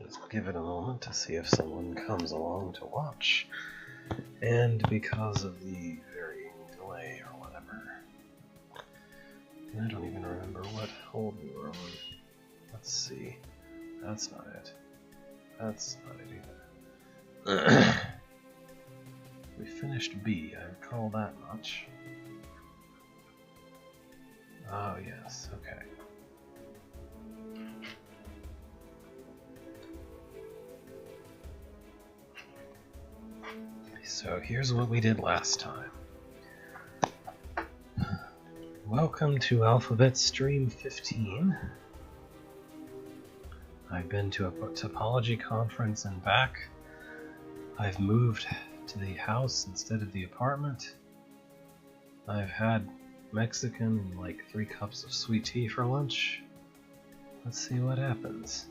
Just give it a moment to see if someone comes along to watch. And because of the varying delay or whatever, I don't even remember what hold we were on. Let's see. That's not it. That's not it either. We finished B, I recall that much. Oh yes, okay. So here's what we did last time. Welcome to Alphabet Stream 15. I've been to a topology conference and back. I've moved to the house instead of the apartment. I've had Mexican and like 3 cups of sweet tea for lunch. Let's see what happens.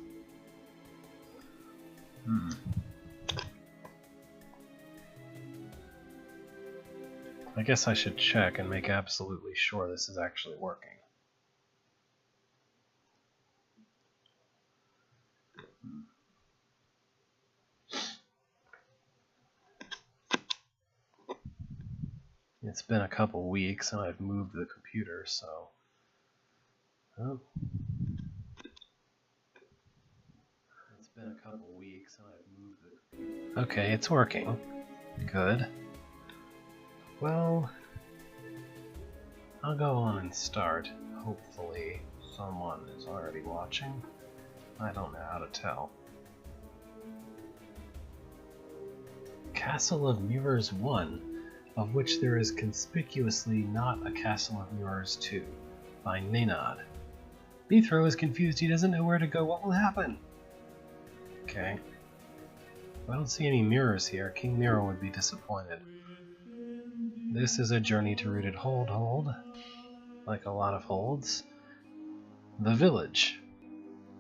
I guess I should check and make absolutely sure this is actually working. It's been a couple weeks and I've moved the computer, so... Oh. It's been a couple weeks and I've moved the computer. Okay, it's working. Good. Well, I'll go on and start. Hopefully someone is already watching. I don't know how to tell. Castle of Mirrors 1, of which there is conspicuously not a Castle of Mirrors 2, by Maynard. Bethro is confused, he doesn't know where to go, what will happen? Okay. I don't see any mirrors here, King Mirror would be disappointed. This is a journey to rooted hold, like a lot of holds. The Village.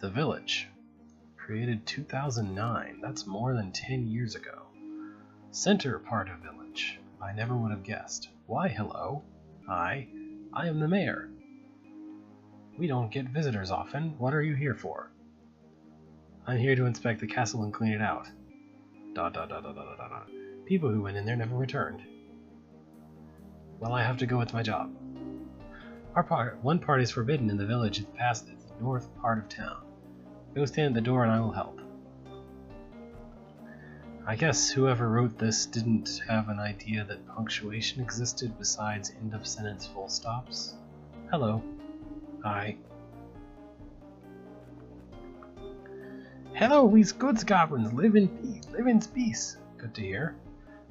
The Village. Created 2009, that's more than 10 years ago. Center part of Village. I never would have guessed. Why, hello. Hi. I am the mayor. We don't get visitors often. What are you here for? I'm here to inspect the castle and clean it out. ... People who went in there never returned. Well, I have to go with my job. One part is forbidden in the village. It's past the north part of town. Go stand at the door and I will help. I guess whoever wrote this didn't have an idea that punctuation existed besides end of sentence full stops. Hello. Hi. Hello, we's goods goblins. Live in peace. Live in peace. Good to hear.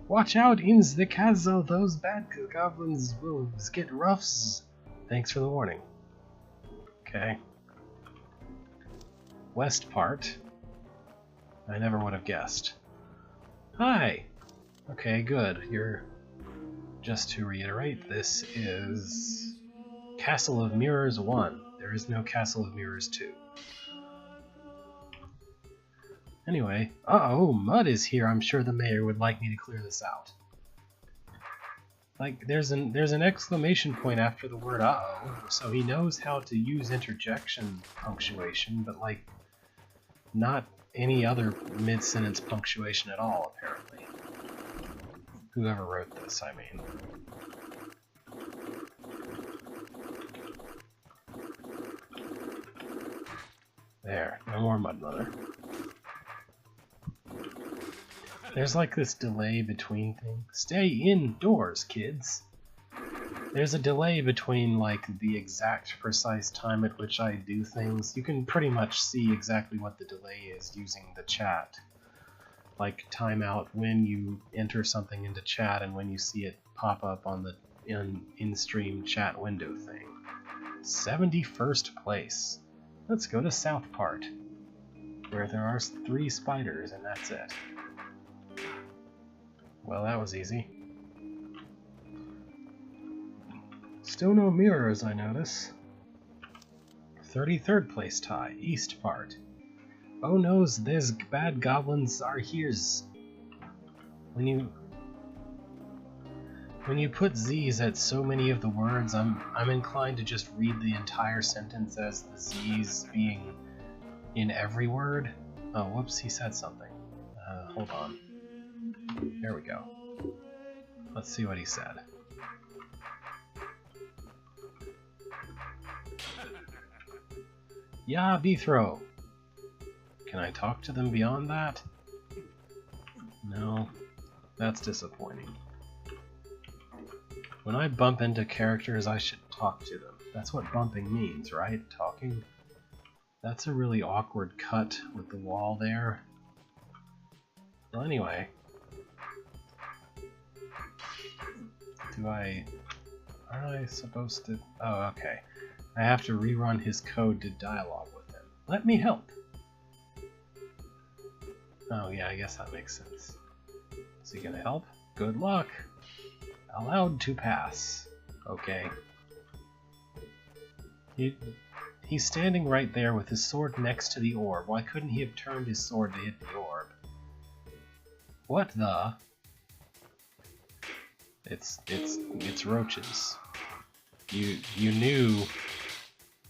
Watch out, in the castle. Those bad goblins will get roughs. Thanks for the warning. Okay. West part. I never would have guessed. Hi! Okay, good. Just to reiterate, this is Castle of Mirrors 1. There is no Castle of Mirrors 2. Anyway, uh-oh, Mud is here. I'm sure the mayor would like me to clear this out. Like, there's an exclamation point after the word uh-oh, so he knows how to use interjection punctuation, but like, not any other mid-sentence punctuation at all, apparently. Whoever wrote this, I mean. There, no more Mud Mother. There's like this delay between things. Stay indoors, kids! There's a delay between like the exact precise time at which I do things. You can pretty much see exactly what the delay is using the chat. Like timeout when you enter something into chat and when you see it pop up on the in-stream chat window thing. 71st place. Let's go to South Part, where there are 3 spiders and that's it. Well, that was easy. Still no mirrors, I notice. 33rd place tie, East Part. Oh no, there's bad goblins are here's. When you put Z's at so many of the words, I'm inclined to just read the entire sentence as the Z's being in every word. Oh, whoops, he said something. Hold on. There we go. Let's see what he said. Yeah, Beethro! Can I talk to them beyond that? No, that's disappointing. When I bump into characters, I should talk to them. That's what bumping means, right? Talking? That's a really awkward cut with the wall there. Well, anyway. Aren't I supposed to... Oh, okay. I have to rerun his code to dialogue with him. Let me help! Oh yeah, I guess that makes sense. Is he gonna help? Good luck! Allowed to pass. Okay. He's standing right there with his sword next to the orb. Why couldn't he have turned his sword to hit the orb? What the? It's roaches. You knew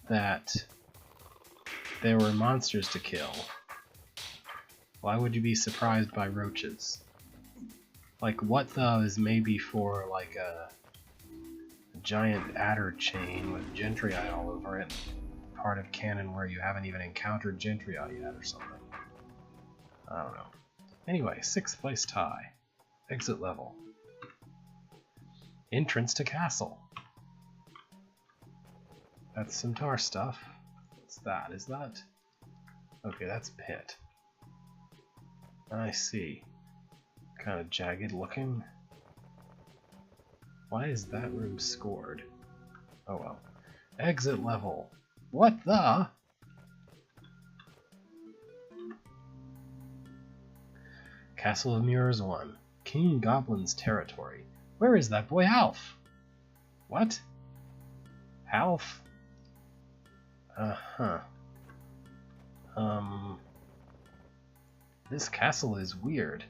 that there were monsters to kill. Why would you be surprised by roaches? Like, what the is maybe for like a giant adder chain with Gentrii all over it, part of canon where you haven't even encountered Gentrii yet or something. I don't know. Anyway, 6th place tie. Exit level. Entrance to castle. That's some tar stuff. What's that? Is that... Okay, that's pit. I see. Kind of jagged looking. Why is that room scored? Oh well. Exit level. What the? Castle of Mirrors 1. King Goblin's territory. Where is that boy Half? What? Half? Uh-huh. This castle is weird.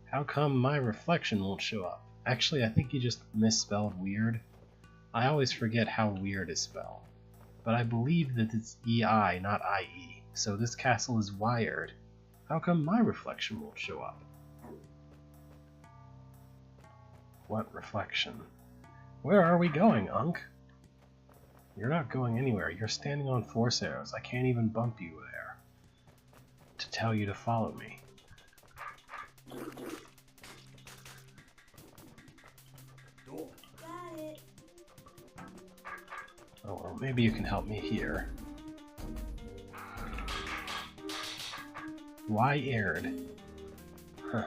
How come my reflection won't show up? Actually, I think you just misspelled weird. I always forget how weird is spelled. But I believe that it's EI, not IE. So this castle is wired. How come my reflection won't show up? What reflection? Where are we going, Unk? You're not going anywhere. You're standing on force arrows. I can't even bump you there to tell you to follow me. Oh well, maybe you can help me here. Why aired? Huh.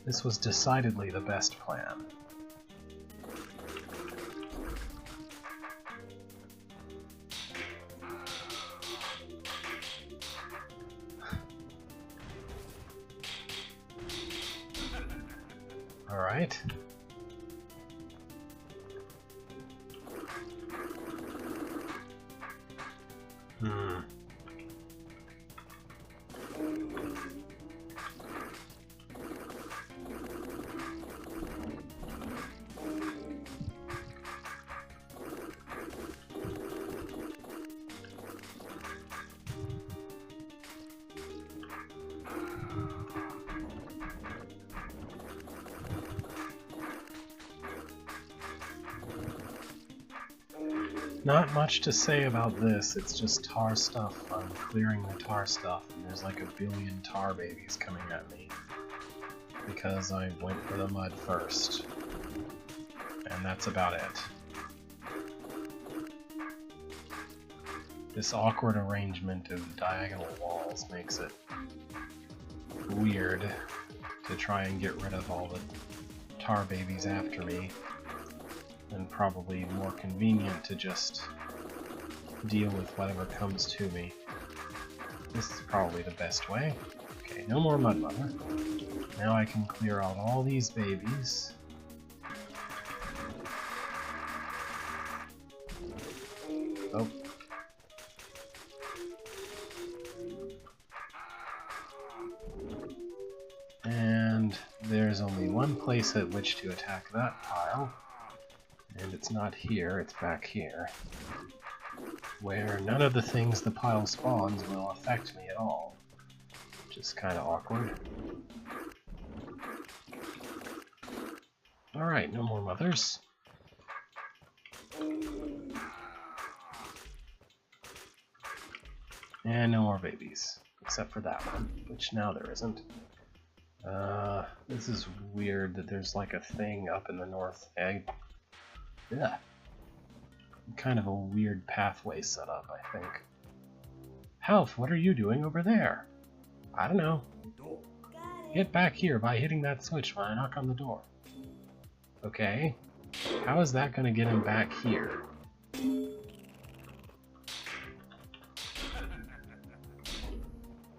This was decidedly the best plan. All right. Not much to say about this, it's just tar stuff. I'm clearing the tar stuff, and there's like a billion tar babies coming at me. Because I went for the mud first. And that's about it. This awkward arrangement of diagonal walls makes it weird to try and get rid of all the tar babies after me. And probably more convenient to just deal with whatever comes to me. This is probably the best way. Okay, no more mud mother. Now I can clear out all these babies. Oh. And there's only one place at which to attack that pile. And it's not here, it's back here, where none of the things the pile spawns will affect me at all, which is kind of awkward. Alright, no more mothers. And no more babies, except for that one, which now there isn't. This is weird that there's like a thing up in the north. Yeah. Kind of a weird pathway set up, I think. Half, what are you doing over there? I don't know. Get back here by hitting that switch when I knock on the door. Okay. How is that going to get him back here?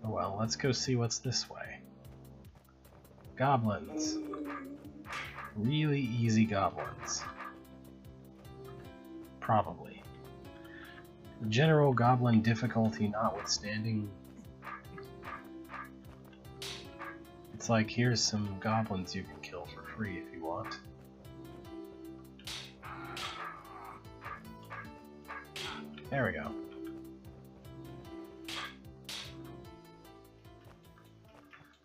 Oh well, let's go see what's this way. Goblins. Really easy goblins. Probably. General goblin difficulty notwithstanding. It's like, here's some goblins you can kill for free if you want. There we go.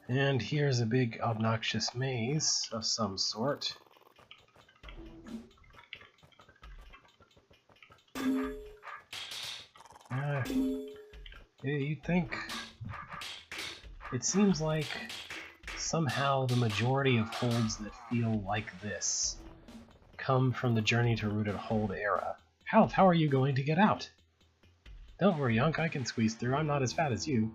And here's a big obnoxious maze of some sort. You'd think... It seems like somehow the majority of holds that feel like this come from the Journey to Rooted Hold era. Half, how are you going to get out? Don't worry, Yunk, I can squeeze through. I'm not as fat as you.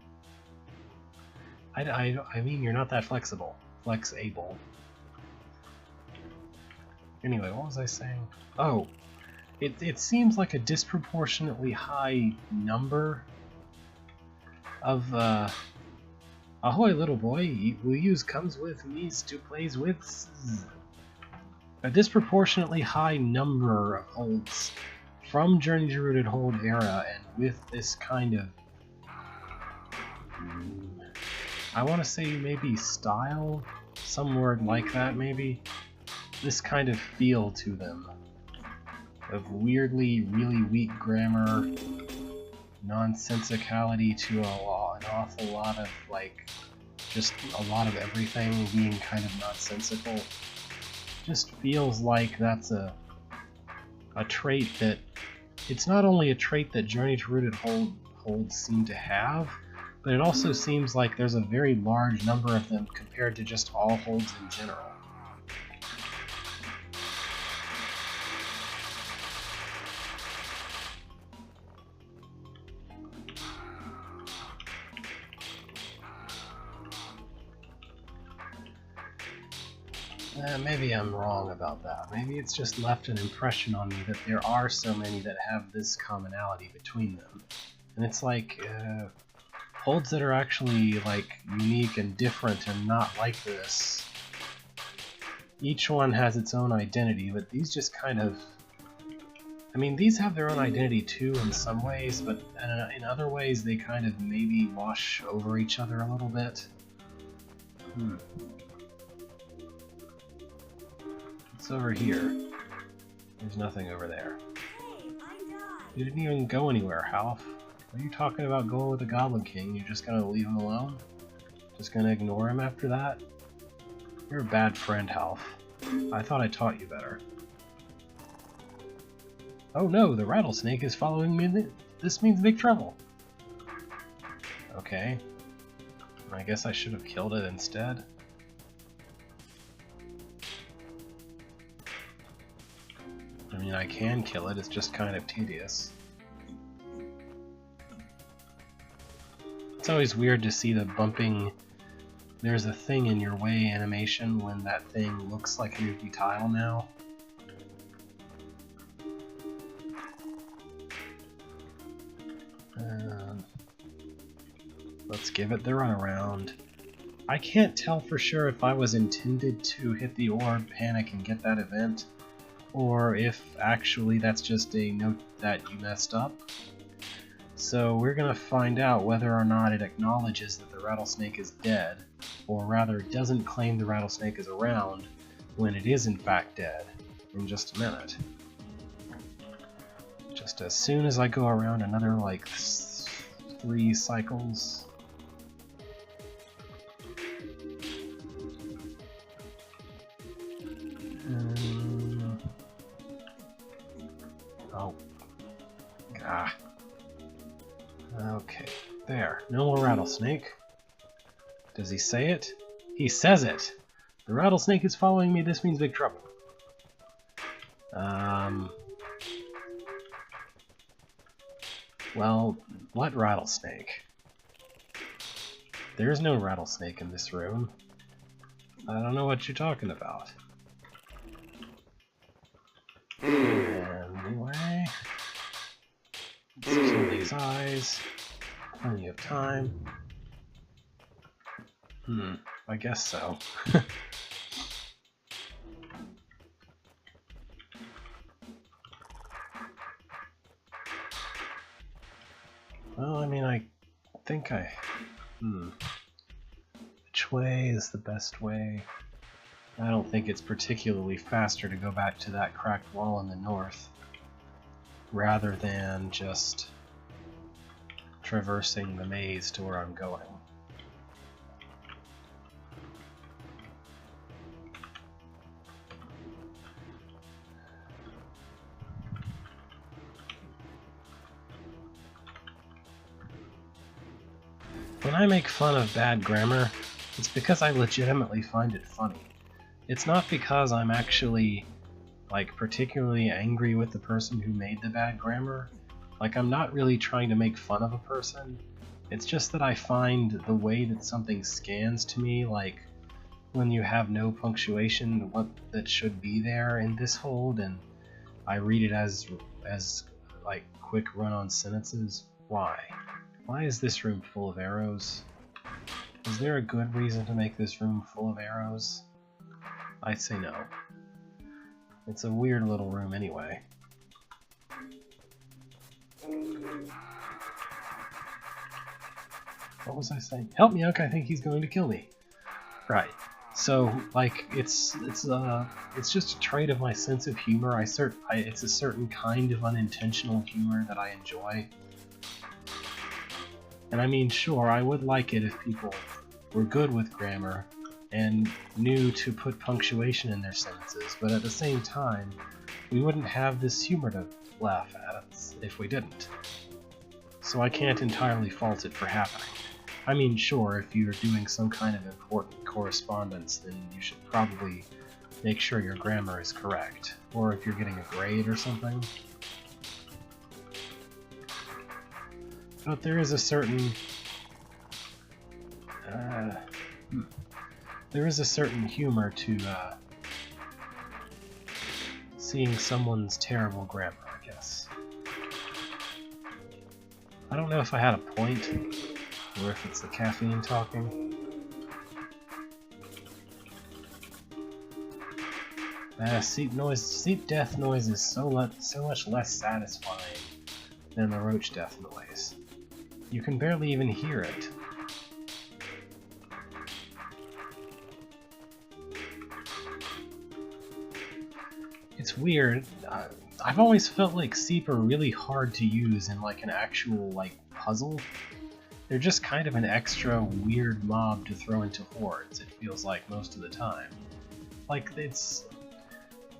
I mean, you're not that flexible. Flex-able. Anyway, what was I saying? Oh, it seems like a disproportionately high number of, ahoy, little boy, will use comes with me's to plays with. A disproportionately high number of holds from Journey to Rooted Hold era, and with this kind of... I want to say maybe style, some word like that maybe. This kind of feel to them. Of weirdly, really weak grammar, nonsensicality to an awful lot of, like, just a lot of everything being kind of nonsensical. Just feels like that's a trait that... It's not only a trait that Journey to Rooted holds seem to have, but it also seems like there's a very large number of them compared to just all holds in general. Maybe I'm wrong about that. Maybe it's just left an impression on me that there are so many that have this commonality between them. And it's like, holds that are actually, like, unique and different and not like this. Each one has its own identity, but these just kind of... I mean, these have their own identity too in some ways, but in other ways they kind of maybe wash over each other a little bit. What's over here? There's nothing over there. You didn't even go anywhere, Half. What are you talking about going with the Goblin King? You're just gonna leave him alone? Just gonna ignore him after that? You're a bad friend, Half. I thought I taught you better. Oh no, the rattlesnake is following me. This means big trouble. Okay. I guess I should have killed it instead. I mean, I can kill it, it's just kind of tedious. It's always weird to see the bumping, there's a thing in your way animation when that thing looks like an empty tile now. Let's give it the runaround. I can't tell for sure if I was intended to hit the orb, panic, and get that event, or if actually that's just a note that you messed up. So we're gonna find out whether or not it acknowledges that the rattlesnake is dead, or rather doesn't claim the rattlesnake is around when it is in fact dead, in just a minute. Just as soon as I go around another, like, 3 cycles. Oh. Ah. Okay. There. No more rattlesnake. Does he say it? He says it! The rattlesnake is following me, this means big trouble. Well, what rattlesnake? There's no rattlesnake in this room. I don't know what you're talking about. Anyway, let's kill these eyes. Plenty of time. I guess so. Well, I mean, I think which way is the best way? I don't think it's particularly faster to go back to that cracked wall in the north, rather than just traversing the maze to where I'm going. When I make fun of bad grammar, it's because I legitimately find it funny. It's not because I'm actually, like, particularly angry with the person who made the bad grammar. Like, I'm not really trying to make fun of a person. It's just that I find the way that something scans to me, like when you have no punctuation, what that should be there in this hold, and I read it as like quick run-on sentences. Why? Why is this room full of arrows? Is there a good reason to make this room full of arrows? I'd say no. It's a weird little room anyway. What was I saying? Help me, Unk, I think he's going to kill me. Right. So, like, it's just a trait of my sense of humor. It's a certain kind of unintentional humor that I enjoy. And I mean, sure, I would like it if people were good with grammar and knew to put punctuation in their sentences, but at the same time, we wouldn't have this humor to laugh at us if we didn't. So I can't entirely fault it for happening. I mean, sure, if you're doing some kind of important correspondence, then you should probably make sure your grammar is correct. Or if you're getting a grade or something. But there is a certain... there is a certain humor to seeing someone's terrible grammar, I guess. I don't know if I had a point, or if it's the caffeine talking. Seep death noise is so much less satisfying than the roach death noise. You can barely even hear it. It's weird. I've always felt like Seep are really hard to use in like an actual like puzzle. They're just kind of an extra weird mob to throw into hordes, it feels like most of the time. Like,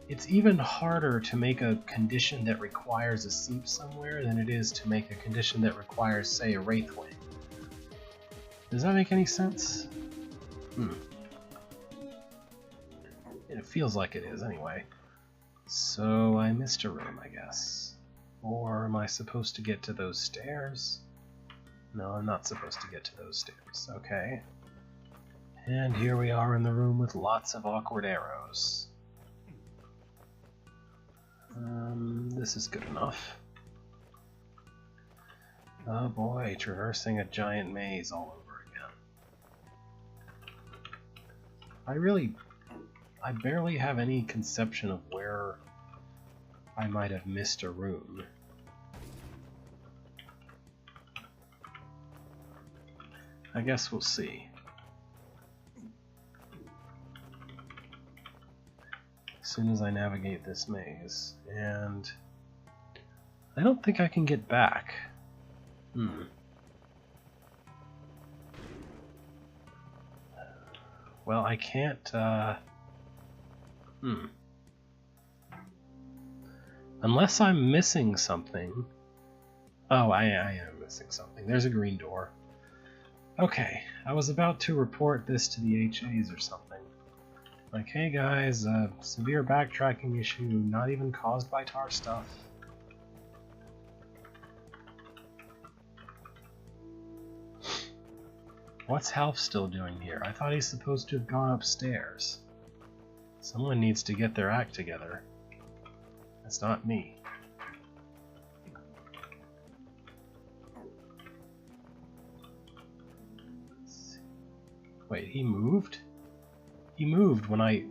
it's even harder to make a condition that requires a Seep somewhere than it is to make a condition that requires, say, a Wraithwing. Does that make any sense? It feels like it is, anyway. So I missed a room, I guess. Or am I supposed to get to those stairs? No, I'm not supposed to get to those stairs. Okay. And here we are in the room with lots of awkward arrows. This is good enough. Oh boy, traversing a giant maze all over again. I barely have any conception of where I might have missed a room. I guess we'll see. As soon as I navigate this maze, and I don't think I can get back. Well, I can't, Unless I'm missing something. Oh, I am missing something. There's a green door. Okay, I was about to report this to the HAs or something. Like, hey guys, severe backtracking issue, not even caused by tar stuff. What's Half still doing here? I thought he's supposed to have gone upstairs. Someone needs to get their act together. That's not me. Wait, he moved? He moved when I...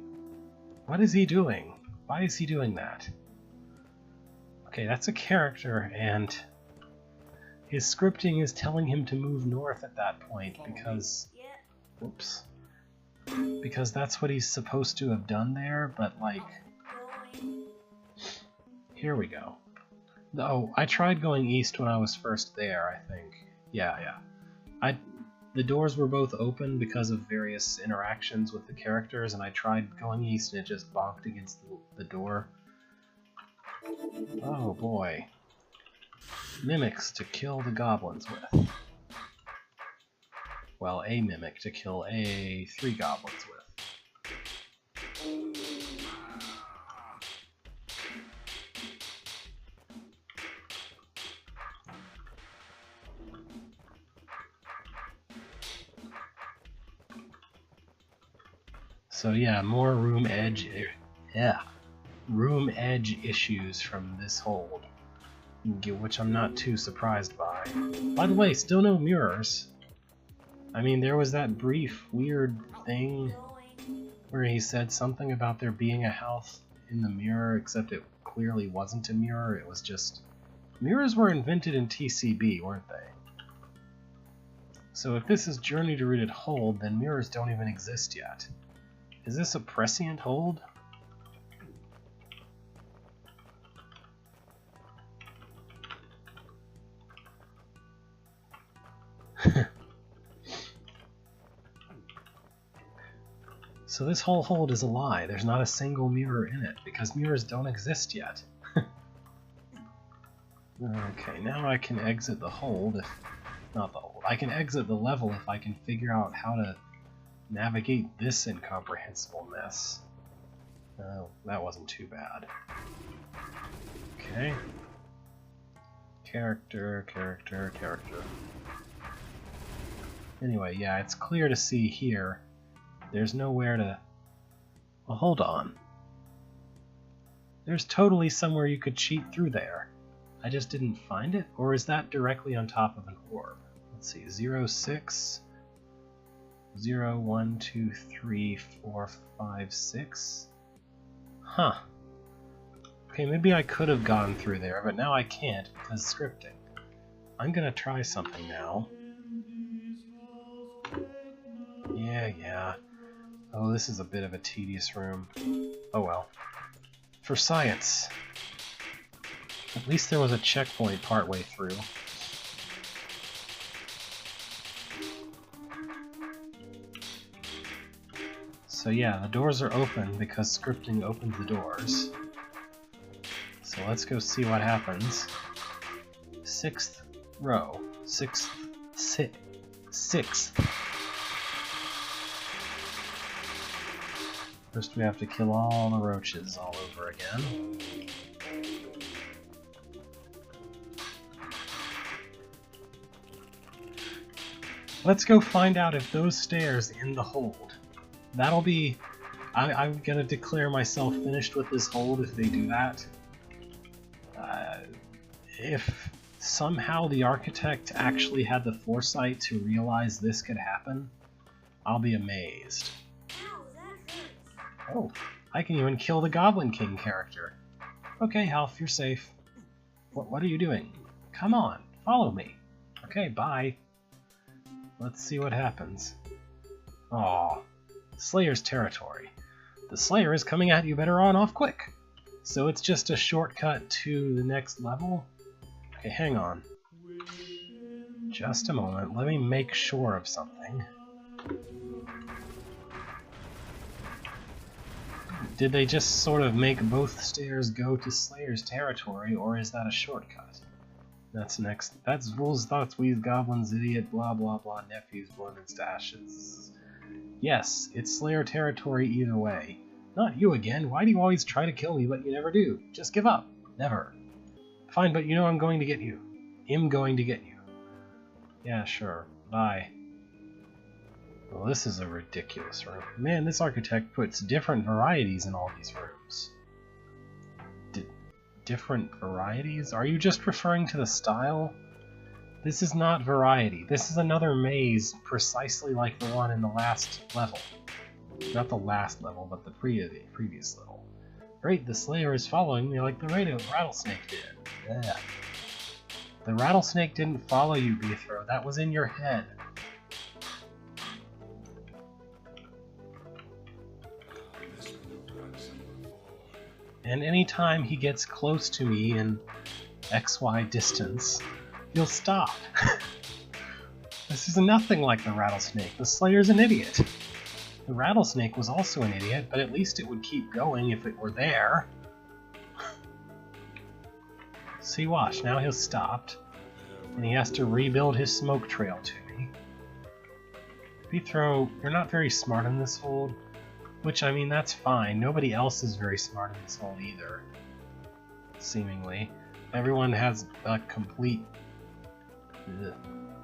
What is he doing? Why is he doing that? Okay, that's a character, and his scripting is telling him to move north at that point because... Oops. Because that's what he's supposed to have done there, but like... Here we go. Oh, I tried going east when I was first there, I think. Yeah. The doors were both open because of various interactions with the characters, and I tried going east and it just bonked against the door. Oh boy. Mimics to kill the goblins with. Well, a mimic to kill 3 goblins with. So yeah, more room edge issues from this hold, which I'm not too surprised by. By the way, still no mirrors. I mean, there was that brief weird thing where he said something about there being a house in the mirror, except it clearly wasn't a mirror, it was just... Mirrors were invented in TCB, weren't they? So if this is Journey to Rooted Hold, then mirrors don't even exist yet. Is this a prescient hold? So this whole hold is a lie. There's not a single mirror in it, because mirrors don't exist yet. Okay, now I can exit the hold if... Not the hold. I can exit the level if I can figure out how to navigate this incomprehensible mess. Oh, that wasn't too bad. Okay. Character. Anyway, yeah, it's clear to see here. There's nowhere to... Well, hold on. There's totally somewhere you could cheat through there. I just didn't find it? Or is that directly on top of an orb? Let's see, 06... 0, 1, 2, 3, 4, 5, 6. Huh. Okay, maybe I could have gone through there, but now I can't because scripting. I'm gonna try something now. Yeah. Oh, this is a bit of a tedious room. Oh well. For science. At least there was a checkpoint partway through. So yeah, the doors are open because scripting opens the doors. So let's go see what happens. 6th row. 6th. First we have to kill all the roaches all over again. Let's go find out if those stairs end the hold. That'll be... I'm gonna declare myself finished with this hold if they do that. If somehow the architect actually had the foresight to realize this could happen, I'll be amazed. Oh, I can even kill the Goblin King character. Okay, Half, you're safe. What are you doing? Come on, follow me. Okay, bye. Let's see what happens. Aww. Slayer's territory. The Slayer is coming at you, better on off quick. So it's just a shortcut to the next level? Okay, hang on. Just a moment. Let me make sure of something. Did they just sort of make both stairs go to Slayer's territory, or is that a shortcut? That's next. That's rules, thoughts, weave, goblins, idiot, blah blah blah, nephews, blood and stashes. Yes, it's Slayer territory either way. Not you again. Why do you always try to kill me, but you never do? Just give up. Never. Fine, but you know I'm going to get you. I'm going to get you. Yeah, sure. Bye. Well, this is a ridiculous room. Man, this architect puts different varieties in all these rooms. Different varieties? Are you just referring to the style? This is not variety. This is another maze precisely like the one in the last level. Not the last level, but the previous level. Great, the Slayer is following me like the rattlesnake did. Yeah. The rattlesnake didn't follow you, Beethro. That was in your head. And anytime he gets close to me in XY distance, he'll stop. This is nothing like the rattlesnake. The Slayer's an idiot. The rattlesnake was also an idiot, but at least it would keep going if it were there. See, watch, now he's stopped, and he has to rebuild his smoke trail to me. Beethro, you're not very smart in this hold, which, I mean, that's fine. Nobody else is very smart in this hold either, seemingly. Everyone has a complete...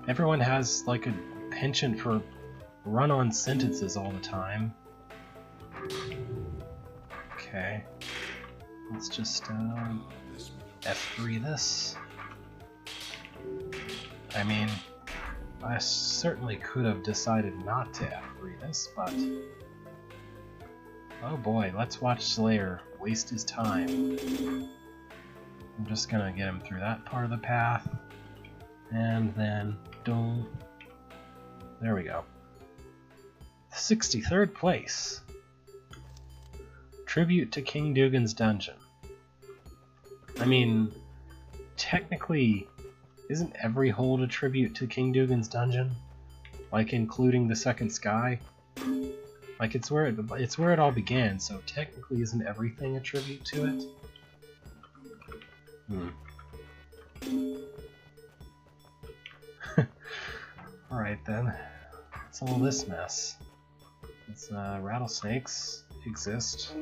Everyone has, like, a penchant for run-on sentences all the time. Okay. Let's just, F3 this. I mean, I certainly could have decided not to F3 this, but... Oh boy, let's watch Slayer waste his time. I'm just gonna get him through that part of the path, and then... Boom. There we go. 63rd place. Tribute to King Dugan's Dungeon. I mean, technically, isn't every hold a tribute to King Dugan's Dungeon? Like, including the Second Sky? Like, it's where it all began, so technically isn't everything a tribute to it? Alright then. What's all this mess? It's, rattlesnakes exist.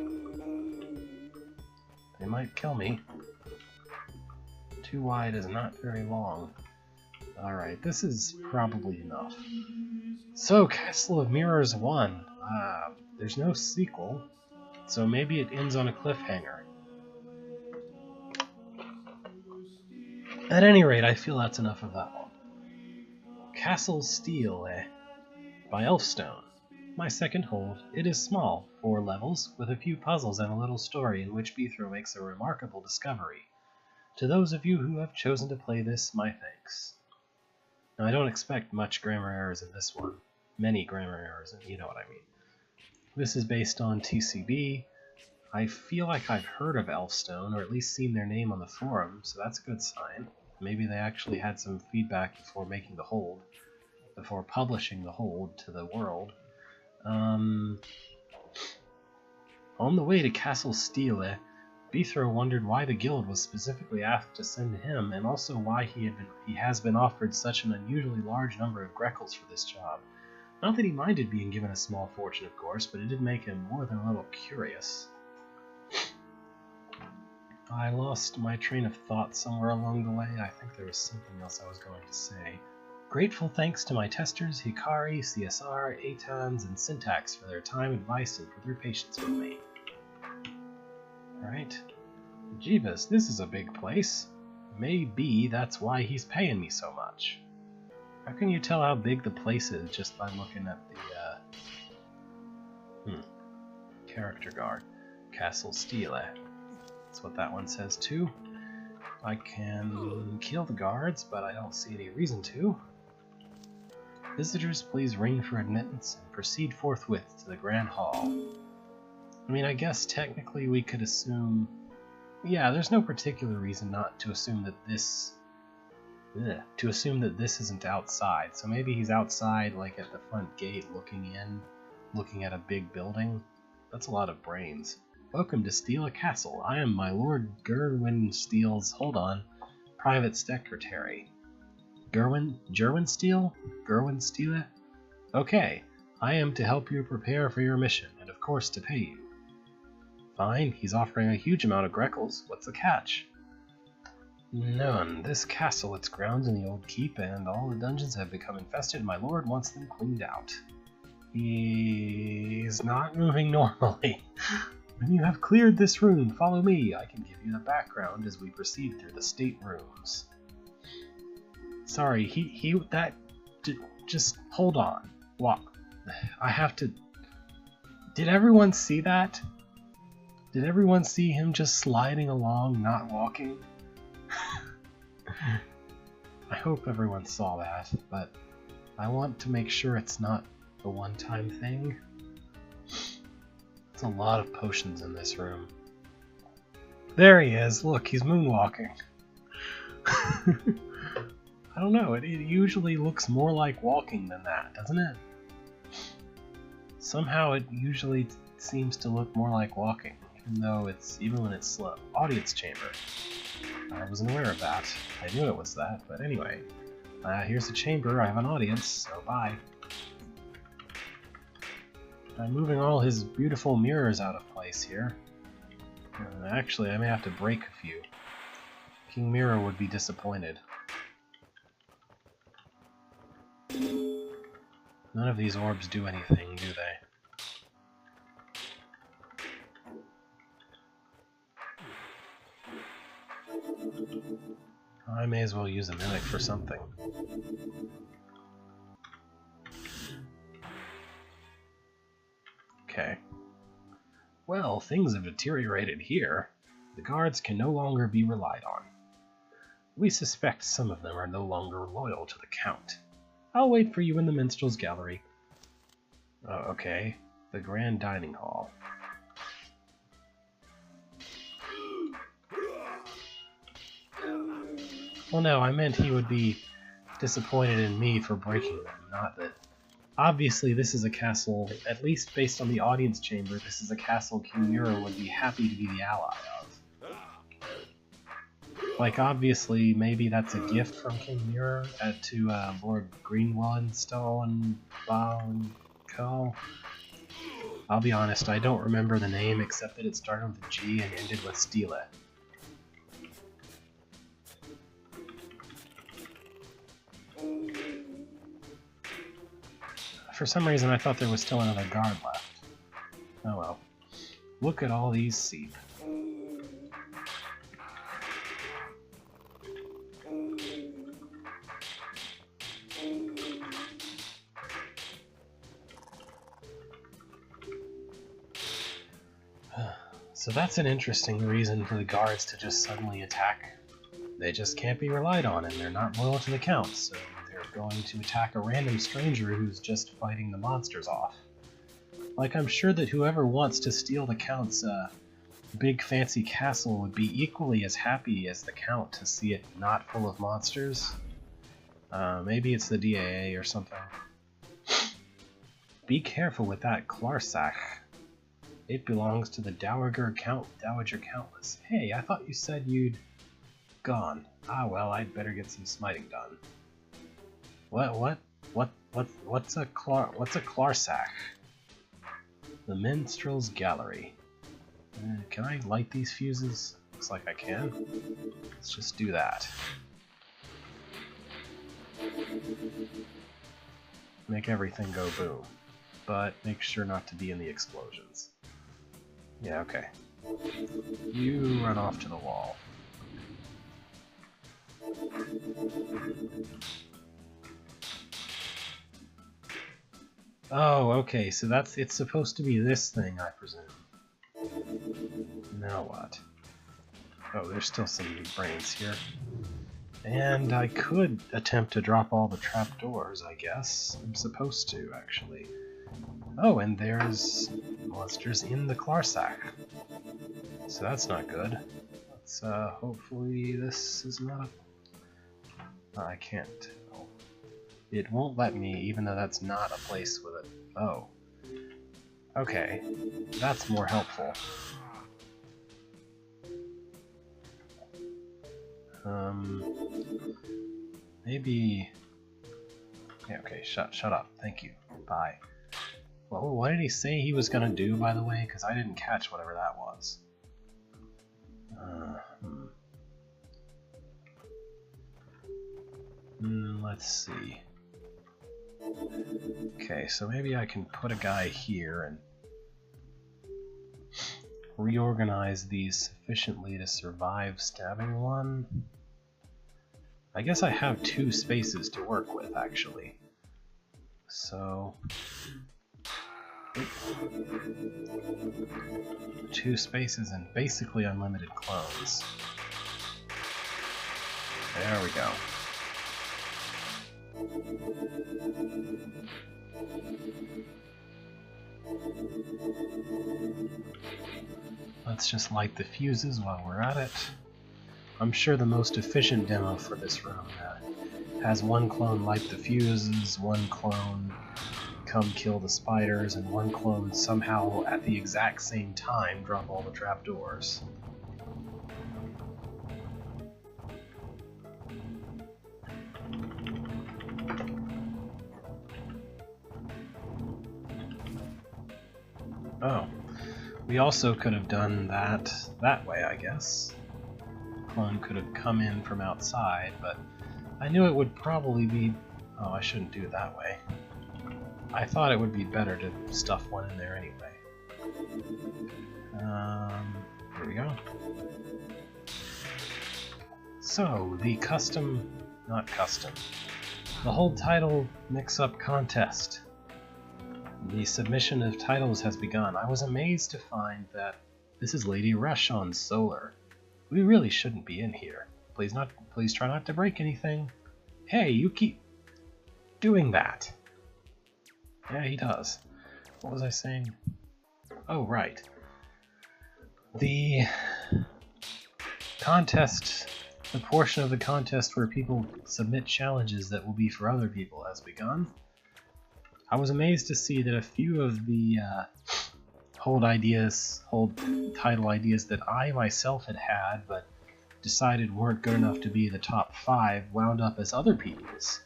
They might kill me. Too wide is not very long. Alright, this is probably enough. So, Castle of Mirrors 1. There's no sequel, so maybe it ends on a cliffhanger. At any rate, I feel that's enough of that one. Castle Steel, by Elfstone. My second hold. It is small, 4 levels, with a few puzzles and a little story in which Beethro makes a remarkable discovery. To those of you who have chosen to play this, my thanks. Now, I don't expect much grammar errors in this one. Many grammar errors, you know what I mean. This is based on TCB. I feel like I've heard of Elfstone, or at least seen their name on the forum, so that's a good sign. Maybe they actually had some feedback before making the hold, before publishing the hold to the world. On the way to Castle Stele, Beethro wondered why the guild was specifically asked to send him, and also why he has been offered such an unusually large number of Greckles for this job. Not that he minded being given a small fortune, of course, but it did make him more than a little curious. I lost my train of thought somewhere along the way. I think there was something else I was going to say. Grateful thanks to my testers, Hikari, CSR, Atans, and Syntax for their time, advice, and for their patience with me. Alright. Jeebus, this is a big place. Maybe that's why he's paying me so much. How can you tell how big the place is just by looking at the, character guard. Castle Stele. That's what that one says too. I can kill the guards, but I don't see any reason to. Visitors, please ring for admittance and proceed forthwith to the Grand Hall. I mean, I guess technically we could assume... Yeah, there's no particular reason not to assume that this to assume that this isn't outside. So maybe he's outside, like at the front gate, looking in, looking at a big building. That's a lot of brains. Welcome to Steele Castle. I am my Lord Gerwin Steele's, hold on, private secretary. Gerwin Steele? Gerwin Steele? Okay, I am to help you prepare for your mission, and of course to pay you. Fine, he's offering a huge amount of Greckles. What's the catch? None. This castle, its grounds, and the old keep, and all the dungeons have become infested. My lord wants them cleaned out. He's not moving normally. When you have cleared this room, follow me. I can give you the background as we proceed through the staterooms. Sorry, just hold on. Walk. I have to... Did everyone see that? Did everyone see him just sliding along, not walking? I hope everyone saw that, but I want to make sure it's not a one-time thing. There's a lot of potions in this room. There he is! Look, he's moonwalking. I don't know, it usually looks more like walking than that, doesn't it? Somehow it usually seems to look more like walking, even when it's slow. Audience chamber. I wasn't aware of that. I knew it was that, but anyway. Here's the chamber, I have an audience, so bye. I'm moving all his beautiful mirrors out of place here. Actually, I may have to break a few. King Mirror would be disappointed. None of these orbs do anything, do they? I may as well use a mimic for something. Okay. Well, things have deteriorated here. The guards can no longer be relied on. We suspect some of them are no longer loyal to the Count. I'll wait for you in the Minstrel's Gallery. Okay. The Grand Dining Hall. Well, no, I meant he would be disappointed in me for breaking them, not that... Obviously, this is a castle, at least based on the audience chamber, this is a castle King Nero would be happy to be the ally of. Like, obviously, maybe that's a gift from King Nero to Lord Greenwellstone and Balco. I'll be honest, I don't remember the name except that it started with a G and ended with Stile. For some reason I thought there was still another guard left. Oh well. Look at all these seep. So that's an interesting reason for the guards to just suddenly attack. They just can't be relied on, and they're not loyal to the Count, so they're going to attack a random stranger who's just fighting the monsters off. Like, I'm sure that whoever wants to steal the Count's big fancy castle would be equally as happy as the Count to see it not full of monsters. Maybe it's the DAA or something. Be careful with that Clarsac. It belongs to the Dowager Countess. Hey, I thought you said you'd gone. Ah well, I'd better get some smiting done. What's a Clarsac? The Minstrel's Gallery. Can I light these fuses? Looks like I can. Let's just do that. Make everything go boom. But make sure not to be in the explosions. Yeah, okay. You run off to the wall. Oh, okay, so it's supposed to be this thing, I presume. Now what? Oh, there's still some new brains here. And I could attempt to drop all the trapdoors, I guess. I'm supposed to, actually. Oh, and there's monsters in the Clarsac. So that's not good. Let's, hopefully this is not I can't tell. It won't let me, even though that's not a place with it. Oh. Okay. That's more helpful. Maybe... Yeah, okay, shut up. Thank you. Bye. Well, what did he say he was gonna do, by the way? Because I didn't catch whatever that was. Let's see. Okay, so maybe I can put a guy here and reorganize these sufficiently to survive stabbing one. I guess I have 2 spaces to work with, actually. So... 2 spaces and basically unlimited clones. There we go. Let's just light the fuses while we're at it. I'm sure the most efficient demo for this room has 1 clone light the fuses, 1 clone come kill the spiders, and 1 clone somehow at the exact same time drop all the trapdoors. Oh, we also could have done that way, I guess. Clone could have come in from outside, but I knew it would probably be... Oh, I shouldn't do it that way. I thought it would be better to stuff one in there anyway. Here we go. So, the the whole title mix-up contest. The submission of titles has begun. I was amazed to find that this is Lady Rush on Solar. We really shouldn't be in here. Please try not to break anything. Hey, you keep doing that. Yeah, he does. What was I saying? Oh, right. The contest, the portion of the contest where people submit challenges that will be for other people has begun. I was amazed to see that a few of the hold title ideas that I myself had but decided weren't good enough to be the top 5 wound up as other people's.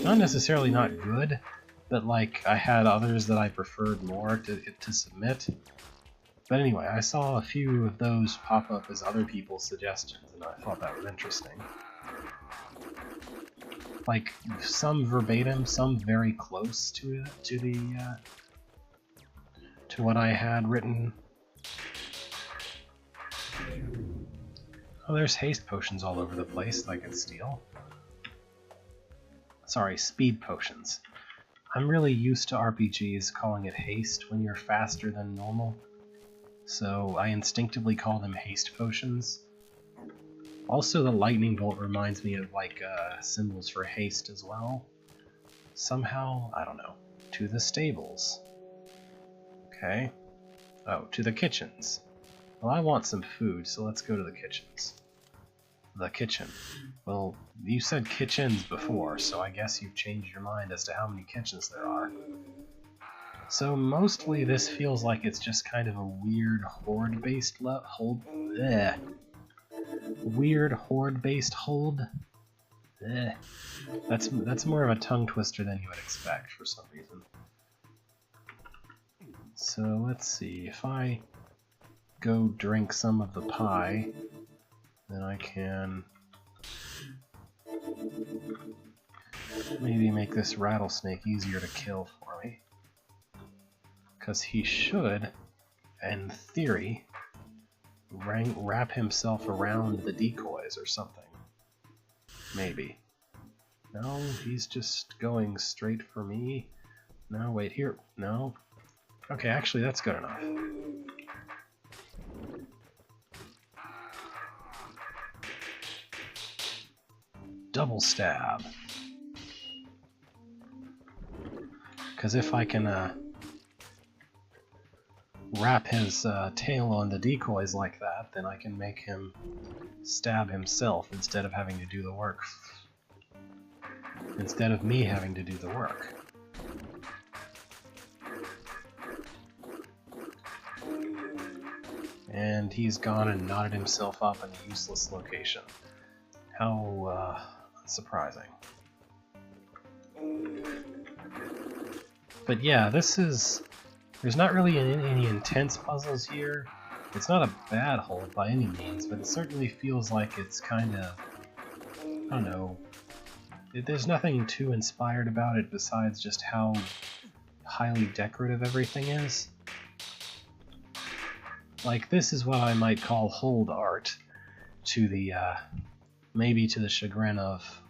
Not necessarily not good, but like I had others that I preferred more to submit. But anyway, I saw a few of those pop up as other people's suggestions, and I thought that was interesting. Like some verbatim, some very close to what I had written. Oh, there's haste potions all over the place that I could steal. Sorry, speed potions. I'm really used to RPGs calling it haste when you're faster than normal, so I instinctively call them haste potions. Also, the lightning bolt reminds me of like symbols for haste as well. Somehow, I don't know. To the stables. Okay. Oh, to the kitchens. Well, I want some food, so let's go to the kitchens. The kitchen. Well, you said kitchens before, so I guess you've changed your mind as to how many kitchens there are. So mostly this feels like it's just kind of a weird horde-based hold. Bleh. Weird horde-based hold. Bleh. That's more of a tongue twister than you would expect for some reason. So let's see, if I go drink some of the pie, then I can maybe make this rattlesnake easier to kill for me. Because he should, in theory, wrap himself around the decoys or something. Maybe. No, he's just going straight for me. No, wait, here. No. Okay, actually, that's good enough. Double stab. Because if I can wrap his tail on the decoys like that, then I can make him stab himself instead of having to do the work. instead of me having to do the work. And he's gone and knotted himself up in a useless location. How unsurprising. But yeah, there's not really any intense puzzles here. It's not a bad hold by any means, but it certainly feels like it's kind of, I don't know, there's nothing too inspired about it besides just how highly decorative everything is. Like, this is what I might call hold art, to the, maybe to the chagrin of,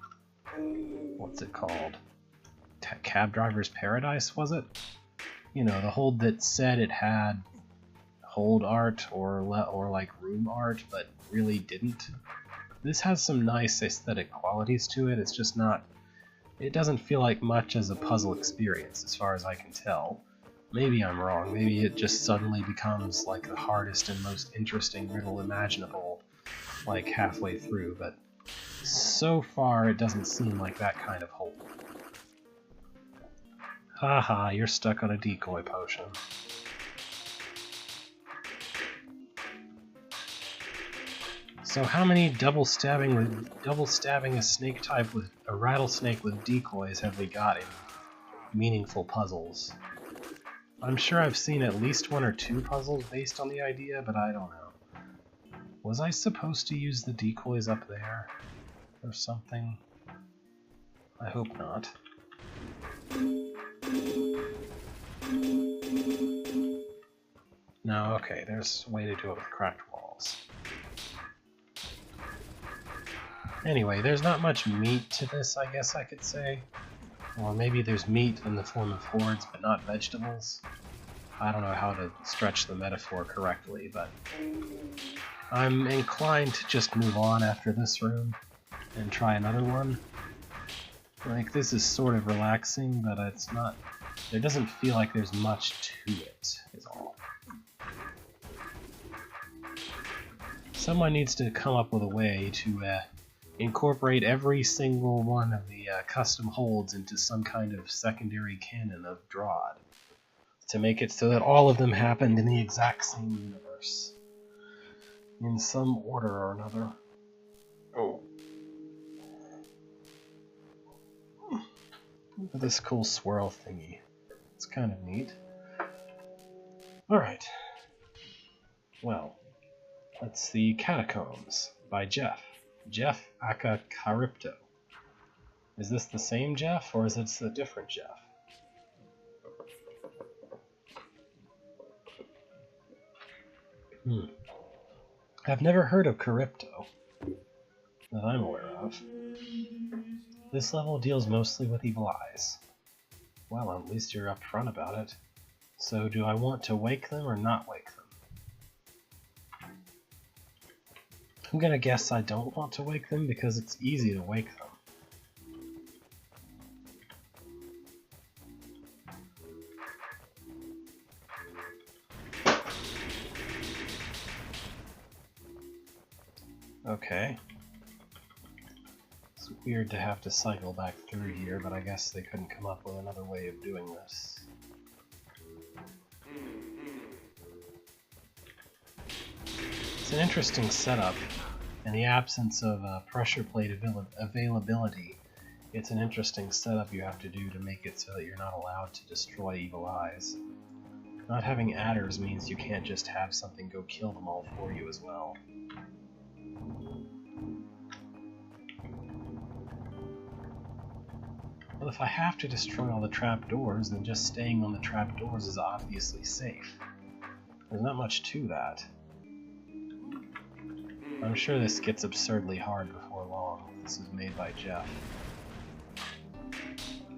what's it called? Cab Driver's Paradise, was it? You know, the hold that said it had hold art or like room art, but really didn't. This has some nice aesthetic qualities to it, it's just not... It doesn't feel like much as a puzzle experience, as far as I can tell. Maybe I'm wrong, maybe it just suddenly becomes like the hardest and most interesting riddle imaginable, like halfway through, but so far it doesn't seem like that kind of hold. Haha, you're stuck on a decoy potion. So how many double stabbing a snake type with a rattlesnake with decoys have we got in meaningful puzzles? I'm sure I've seen at least 1 or 2 puzzles based on the idea, but I don't know. Was I supposed to use the decoys up there or something? I hope not. No, okay, there's a way to do it with cracked walls. Anyway, there's not much meat to this, I guess I could say. Or maybe there's meat in the form of hordes, but not vegetables. I don't know how to stretch the metaphor correctly, but I'm inclined to just move on after this room and try another one. Like, this is sort of relaxing, but it's not... There doesn't feel like there's much to it, is all. Someone needs to come up with a way to incorporate every single one of the custom holds into some kind of secondary canon of Drawd, to make it so that all of them happened in the exact same universe, in some order or another. Oh. Look at this cool swirl thingy. It's kind of neat. Alright. Well, that's the Catacombs by Jeff. Jeff aka Charybdo. Is this the same Jeff, or is this a different Jeff? I've never heard of Charybdo, that I'm aware of. This level deals mostly with evil eyes. Well, at least you're upfront about it. So do I want to wake them or not wake them? I'm gonna guess I don't want to wake them because it's easy to wake them. Okay. It's weird to have to cycle back through here, but I guess they couldn't come up with another way of doing this. It's an interesting setup. In the absence of pressure plate availability, it's an interesting setup you have to do to make it so that you're not allowed to destroy evil eyes. Not having adders means you can't just have something go kill them all for you as well. Well, if I have to destroy all the trapdoors, then just staying on the trapdoors is obviously safe. There's not much to that. I'm sure this gets absurdly hard before long. This was made by Jeff.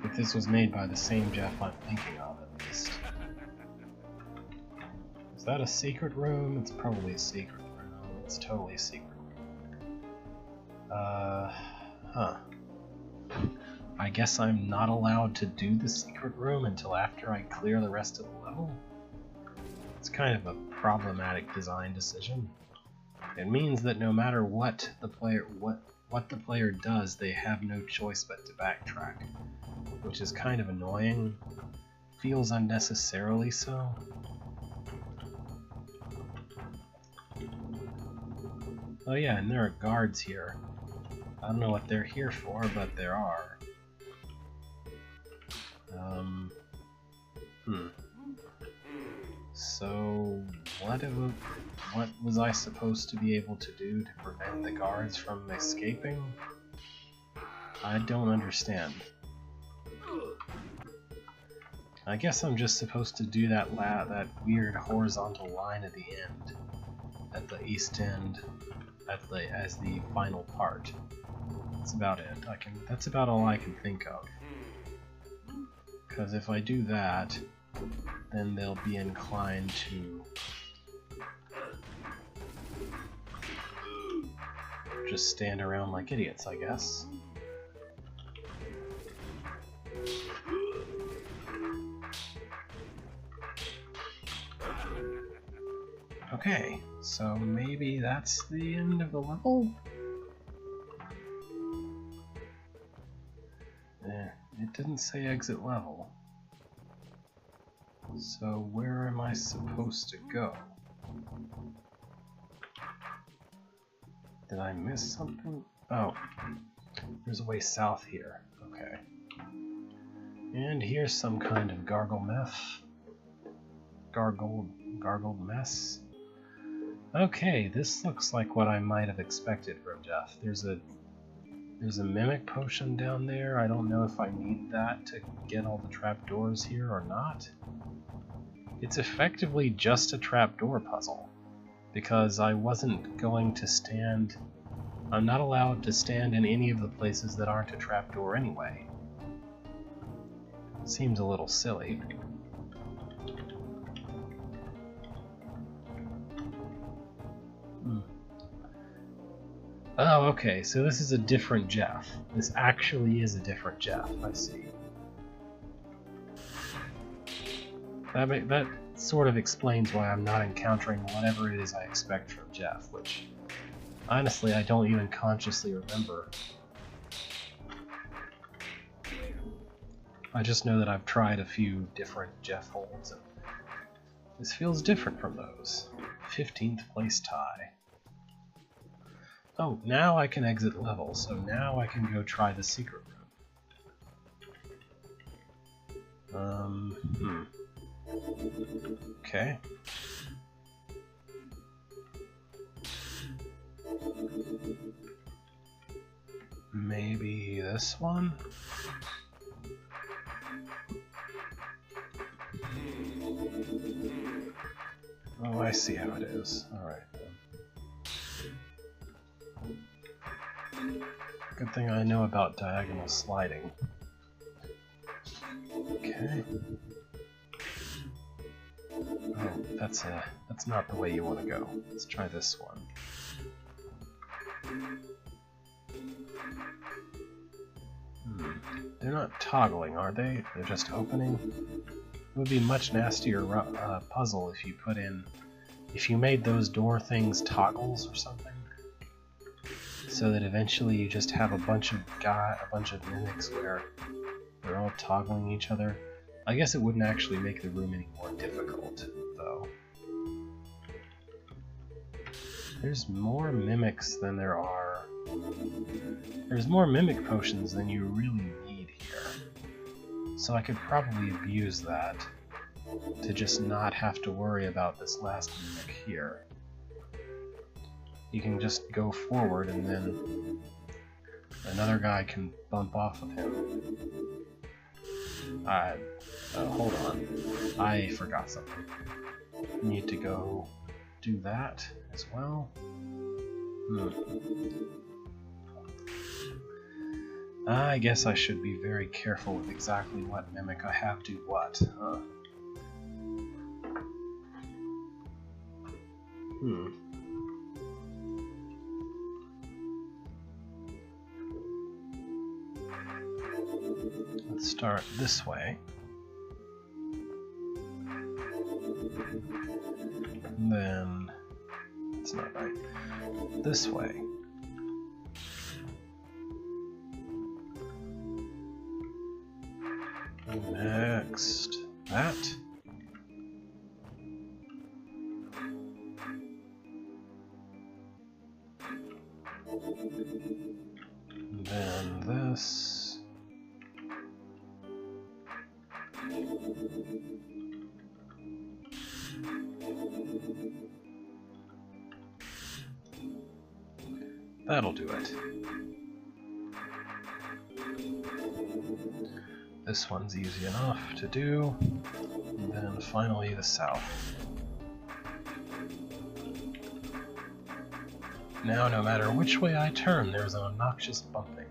If this was made by the same Jeff I'm thinking of, at least. Is that a secret room? It's probably a secret room. It's totally a secret room. Huh. I guess I'm not allowed to do the secret room until after I clear the rest of the level? It's kind of a problematic design decision. It means that no matter what the player, what what the player does, they have no choice but to backtrack, which is kind of annoying. Feels unnecessarily so. Oh yeah, and there are guards here. I don't know what they're here for, but there are. So, what was I supposed to be able to do to prevent the guards from escaping? I don't understand. I guess I'm just supposed to do that weird horizontal line at the end, at the east end, as the final part. That's about it. That's about all I can think of. Because if I do that, then they'll be inclined to just stand around like idiots, I guess. Okay, so maybe that's the end of the level? It didn't say exit level. So where am I supposed to go? Did I miss something? Oh, there's a way south here. Okay. And here's some kind of gargled mess. Okay, this looks like what I might have expected from Jeff. There's a mimic potion down there. I don't know if I need that to get all the trapdoors here or not. It's effectively just a trapdoor puzzle, because I wasn't going to stand... I'm not allowed to stand in any of the places that aren't a trapdoor anyway. Seems a little silly. Oh, okay, so this is a different Jeff. This actually is a different Jeff, I see. That sort of explains why I'm not encountering whatever it is I expect from Jeff, which, honestly, I don't even consciously remember. I just know that I've tried a few different Jeff holds, and this feels different from those. 15th place tie. Oh, now I can exit level, so now I can go try the secret room. Okay. Maybe this one? Oh, I see how it is. Alright. Good thing I know about diagonal sliding. Okay. Oh, that's not the way you want to go. Let's try this one. They're not toggling, are they? They're just opening? It would be a much nastier puzzle if you if you made those door things toggles or something, so that eventually you just have a bunch of mimics where they're all toggling each other. I guess it wouldn't actually make the room any more difficult, though. There's more mimics than there are. There's more mimic potions than you really need here. So I could probably abuse that to just not have to worry about this last mimic here. You can just go forward and then another guy can bump off of him. Hold on. I forgot something. Need to go do that as well. I guess I should be very careful with exactly what mimic I have do what, huh? Let's start this way. And then, it's not right, this way. that. And then this. That'll do it. This one's easy enough to do. And then finally the south. Now, no matter which way I turn, there's an obnoxious bumping.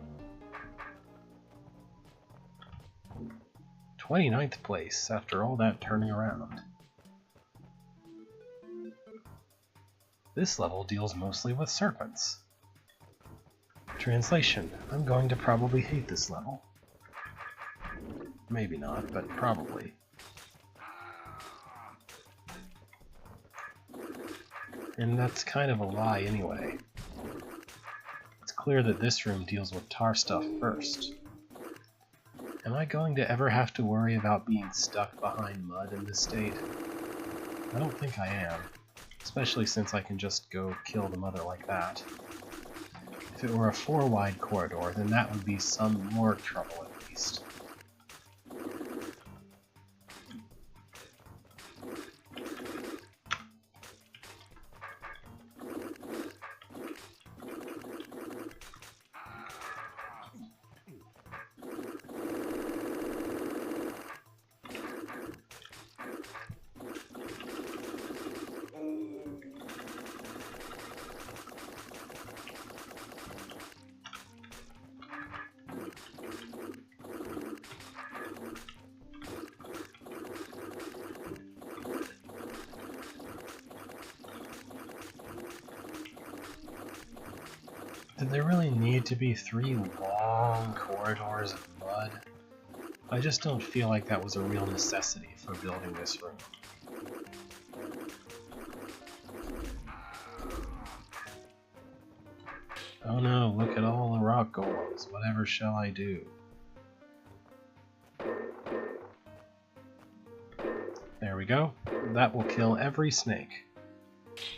29th place after all that turning around. This level deals mostly with serpents. Translation: I'm going to probably hate this level. Maybe not, but probably. And that's kind of a lie anyway. It's clear that this room deals with tar stuff first. Am I going to ever have to worry about being stuck behind mud in this state? I don't think I am, especially since I can just go kill the mother like that. If it were a 4-wide corridor, then that would be some more trouble at least. Did there really need to be 3 long corridors of mud? I just don't feel like that was a real necessity for building this room. Oh no, look at all the rock golems. Whatever shall I do? There we go. That will kill every snake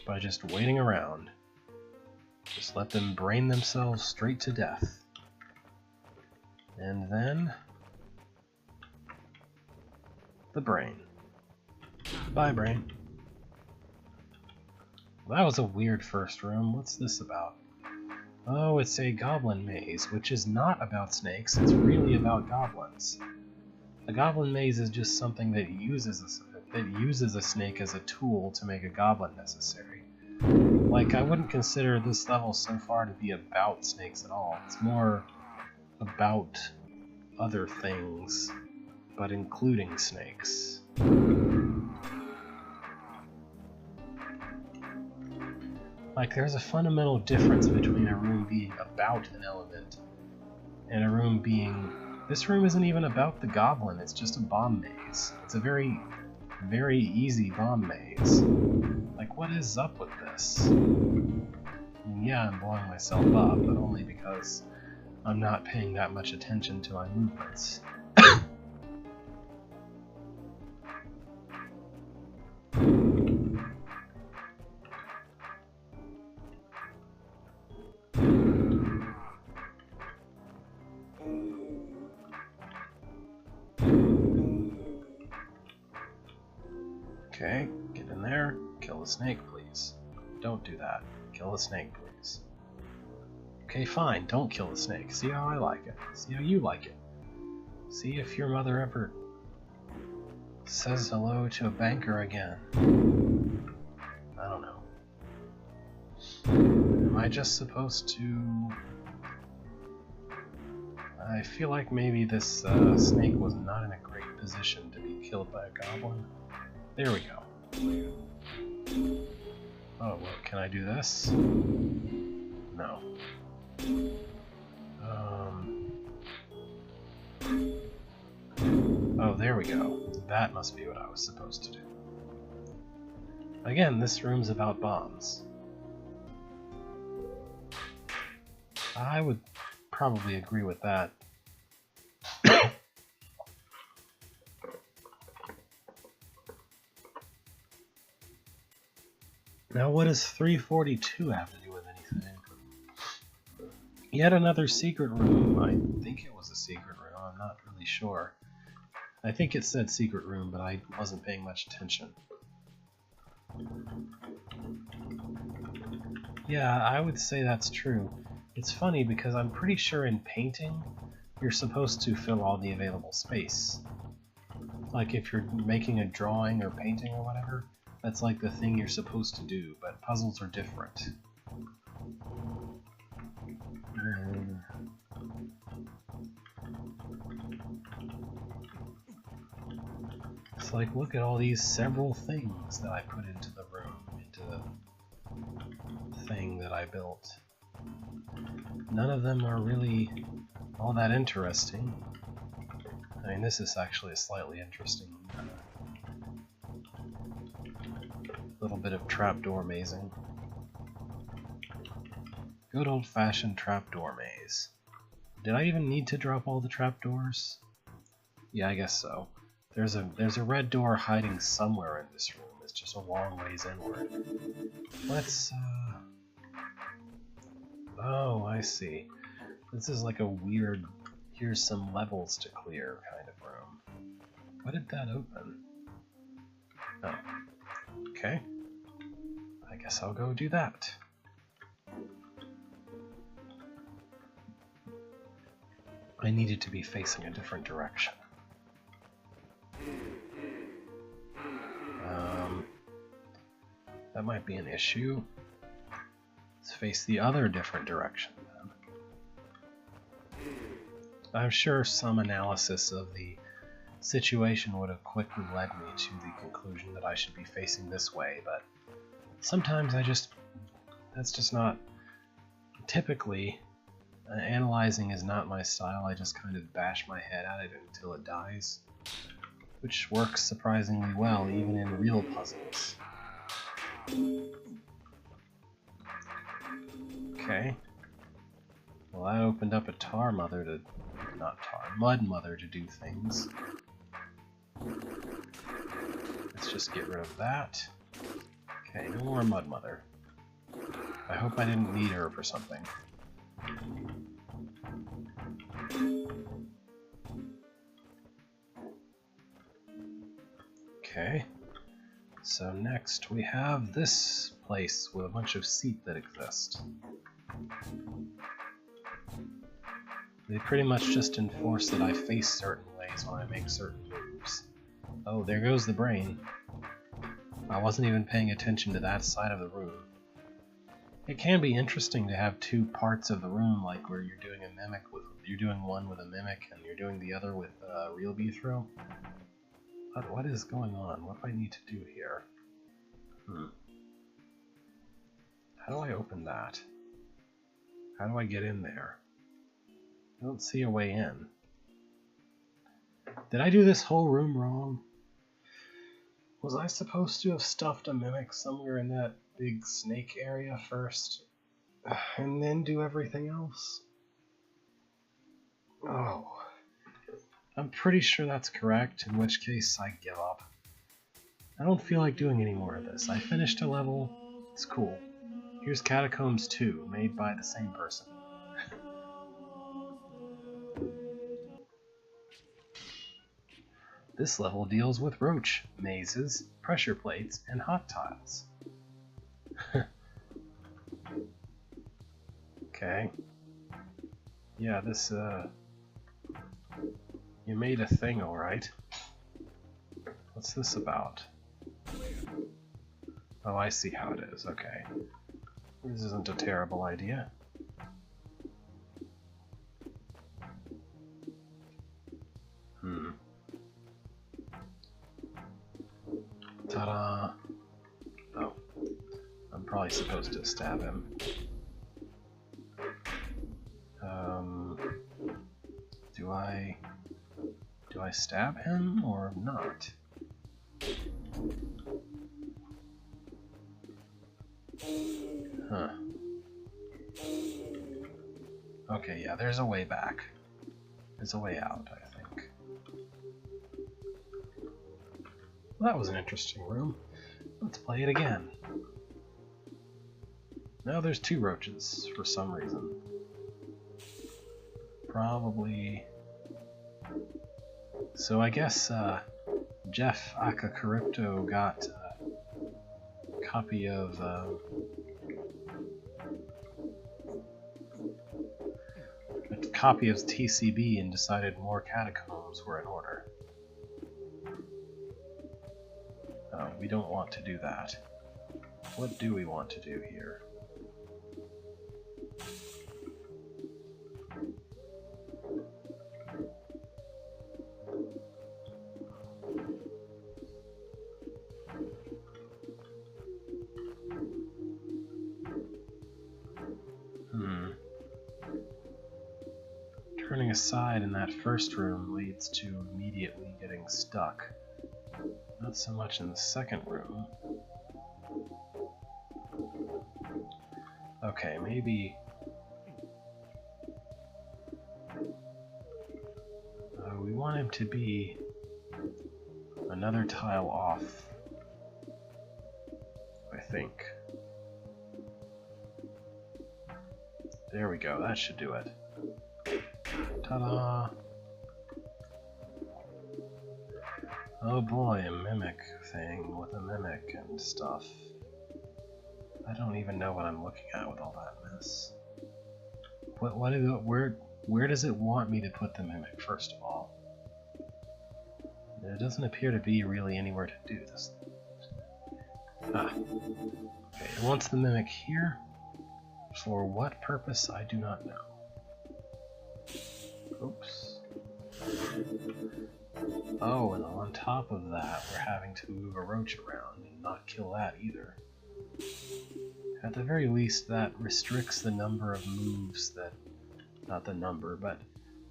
by just waiting around. Just let them brain themselves straight to death. And then the brain. Bye, brain. Well, that was a weird first room. What's this about? Oh, it's a goblin maze, which is not about snakes. It's really about goblins. A goblin maze is just something that uses a snake as a tool to make a goblin necessary. Like, I wouldn't consider this level so far to be about snakes at all. It's more about other things, but including snakes. Like, there's a fundamental difference between a room being about an element and a room being... This room isn't even about the goblin, it's just a bomb maze. It's a very, very easy bomb maze. Like, what is up with this? I mean, yeah, I'm blowing myself up, but only because I'm not paying that much attention to my movements. Okay, get in there. Kill the snake, please. Don't do that. Kill the snake, please. Okay, fine. Don't kill the snake. See how I like it. See how you like it. See if your mother ever says hello to a banker again. I don't know. Am I just supposed to... I feel like maybe this snake was not in a great position to be killed by a goblin. There we go. Oh, well, can I do this? No. Oh, there we go. That must be what I was supposed to do. Again, this room's about bombs. I would probably agree with that. Now what does 342 have to do with anything? Yet another secret room. I think it was a secret room, I'm not really sure. I think it said secret room, but I wasn't paying much attention. Yeah, I would say that's true. It's funny because I'm pretty sure in painting, you're supposed to fill all the available space. Like if you're making a drawing or painting or whatever, that's like the thing you're supposed to do, but puzzles are different. It's like, look at all these several things that I put into the room, into the thing that I built. None of them are really all that interesting. I mean, this is actually a slightly interesting little bit of trapdoor mazing. Good old-fashioned trapdoor maze. Did I even need to drop all the trapdoors? Yeah, I guess so. There's a red door hiding somewhere in this room. It's just a long ways inward. Let's oh, I see. This is like a weird, here's some levels to clear kind of room. Why did that open? Oh. Okay. I guess I'll go do that. I needed to be facing a different direction. That might be an issue. Let's face the other different direction then. I'm sure some analysis of the situation would have quickly led me to the conclusion that I should be facing this way, but sometimes that's just not, typically, analyzing is not my style. I just kind of bash my head at it until it dies, which works surprisingly well even in real puzzles. Okay. Well, that opened up a Mud Mother to do things. Let's just get rid of that. Okay, no more Mud Mother. I hope I didn't need her for something. Okay. So next we have this place with a bunch of seat that exist. They pretty much just enforce that I face certain ways when I make certain moves. Oh, there goes the brain. I wasn't even paying attention to that side of the room. It can be interesting to have two parts of the room, like where you're doing a mimic with, you're doing one with a mimic and you're doing the other with real Bithro. But what is going on? What do I need to do here? How do I open that? How do I get in there? I don't see a way in. Did I do this whole room wrong? Was I supposed to have stuffed a mimic somewhere in that big snake area first, and then do everything else? Oh. I'm pretty sure that's correct, in which case I give up. I don't feel like doing any more of this. I finished a level. It's cool. Here's Catacombs 2, made by the same person. This level deals with roach, mazes, pressure plates, and hot tiles. Okay. Yeah, this, you made a thing, alright. What's this about? Oh, I see how it is, okay. This isn't a terrible idea. Ta-da! Oh. I'm probably supposed to stab him. Do I stab him or not? Huh. Okay, yeah, there's a way back. There's a way out, I think. Well, that was an interesting room. Let's play it again. No, there's 2 roaches for some reason. Probably... So I guess Jeff Akakaripto got a copy of TCB and decided more catacombs were in order. We don't want to do that. What do we want to do here? Turning aside in that first room leads to immediately getting stuck. Not so much in the second room. Okay, maybe... we want him to be another tile off, I think. There we go, that should do it. Ta-da! Oh boy, a mimic thing with a mimic and stuff. I don't even know what I'm looking at with all that mess. Where does it want me to put the mimic, first of all? There doesn't appear to be really anywhere to do this. Ah. Okay, it wants the mimic here. For what purpose, I do not know. Oops. Oh, and on top of that, we're having to move a roach around and not kill that either. At the very least, that restricts the number of moves that... Not the number, but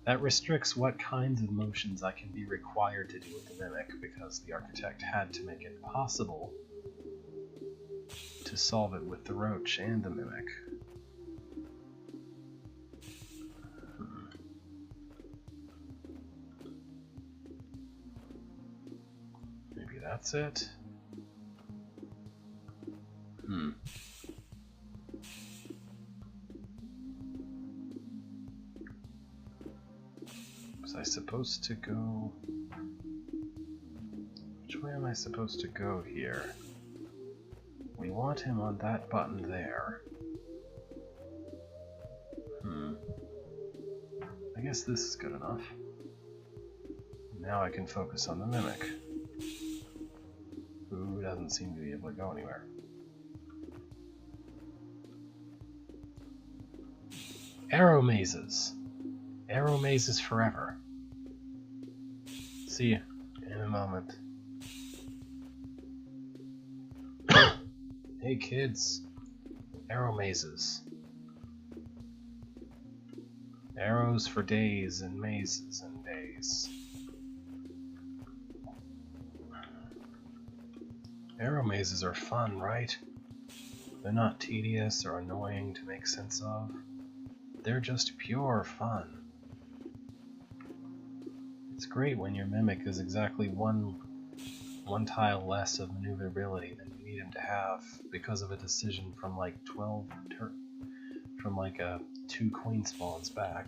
that restricts what kinds of motions I can be required to do with the mimic, because the architect had to make it possible to solve it with the roach and the mimic. Maybe that's it? Was I supposed to go... Which way am I supposed to go here? We want him on that button there. I guess this is good enough. Now I can focus on the mimic, who doesn't seem to be able to go anywhere. Arrow mazes! Arrow mazes forever. See you in a moment. Hey kids, arrow mazes. Arrows for days and mazes and days. Arrow mazes are fun, right? They're not tedious or annoying to make sense of. They're just pure fun. It's great when your mimic is exactly one tile less of maneuverability than you need him to have because of a decision from like 2 queen spawns back.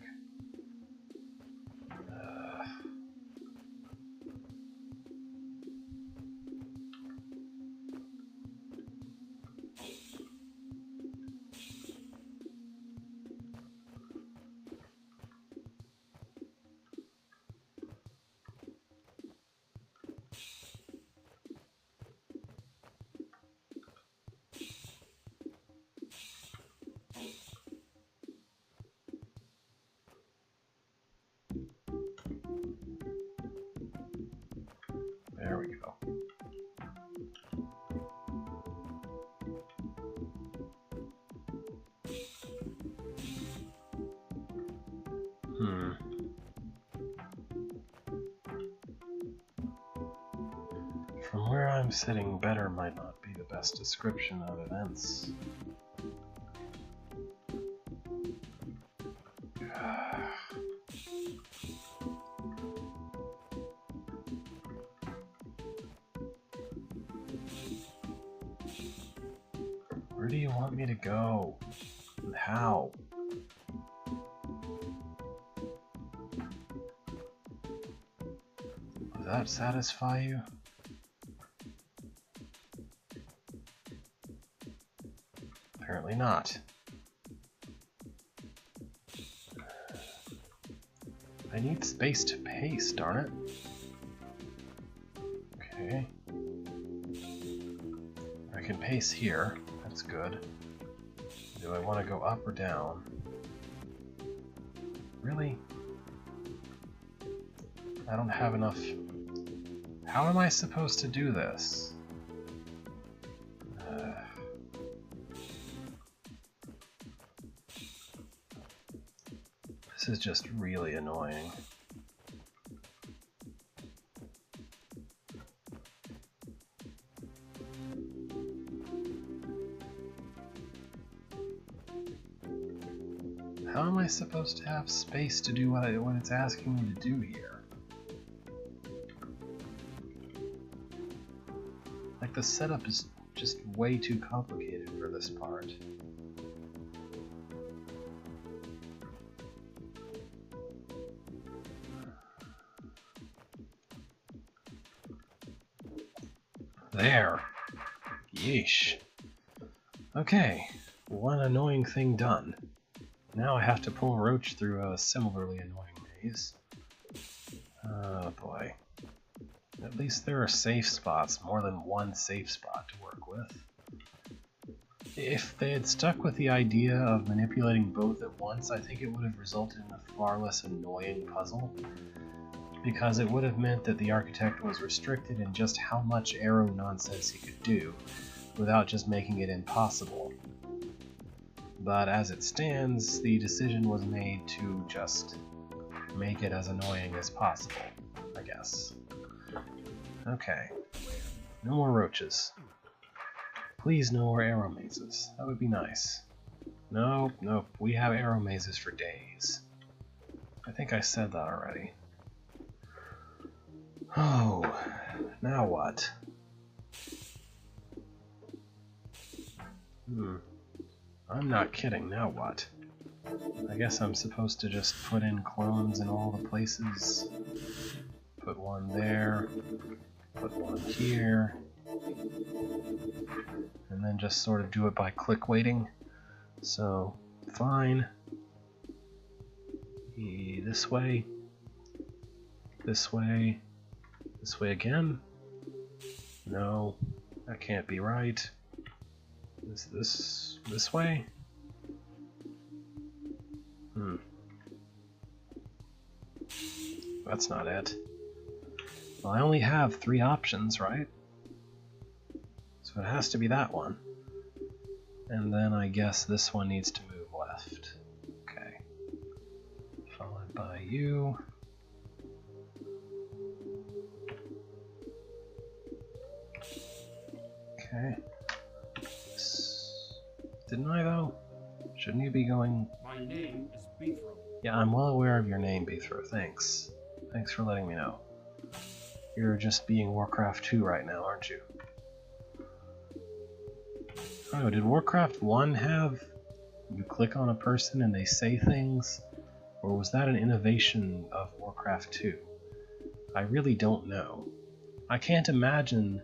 There we go. From where I'm sitting, better might not be the best description of events. Where do you want me to go? And how? Does that satisfy you? Apparently not. I need space to pace, darn it. Okay. I can pace here. That's good. Do I want to go up or down? Really? I don't have enough. How am I supposed to do this? This is just really annoying. How am I supposed to have space to do what it's asking me to do here? Like, the setup is just way too complicated for this part. There! Yeesh. Okay, one annoying thing done. Now I have to pull Roach through a similarly annoying maze. Oh boy. At least there are safe spots, more than one safe spot to work with. If they had stuck with the idea of manipulating both at once, I think it would have resulted in a far less annoying puzzle, because it would have meant that the architect was restricted in just how much arrow nonsense he could do, without just making it impossible. But as it stands, the decision was made to just make it as annoying as possible, I guess. Okay. No more roaches. Please no more arrow mazes. That would be nice. Nope, nope. We have arrow mazes for days. I think I said that already. Oh, now what? I'm not kidding, now what? I guess I'm supposed to just put in clones in all the places. Put one there, put one here, and then just sort of do it by click weighting. So, fine. This way, this way, this way again. No, that can't be right. This way? That's not it. Well, I only have 3 options, right? So it has to be that one. And then I guess this one needs to move left. Okay. Followed by you. Okay. Didn't I, though? Shouldn't you be going... My name is Beethro. Yeah, I'm well aware of your name, Beethro. Thanks. Thanks for letting me know. You're just being Warcraft 2 right now, aren't you? I don't know, did Warcraft 1 have... you click on a person and they say things? Or was that an innovation of Warcraft 2? I really don't know. I can't imagine...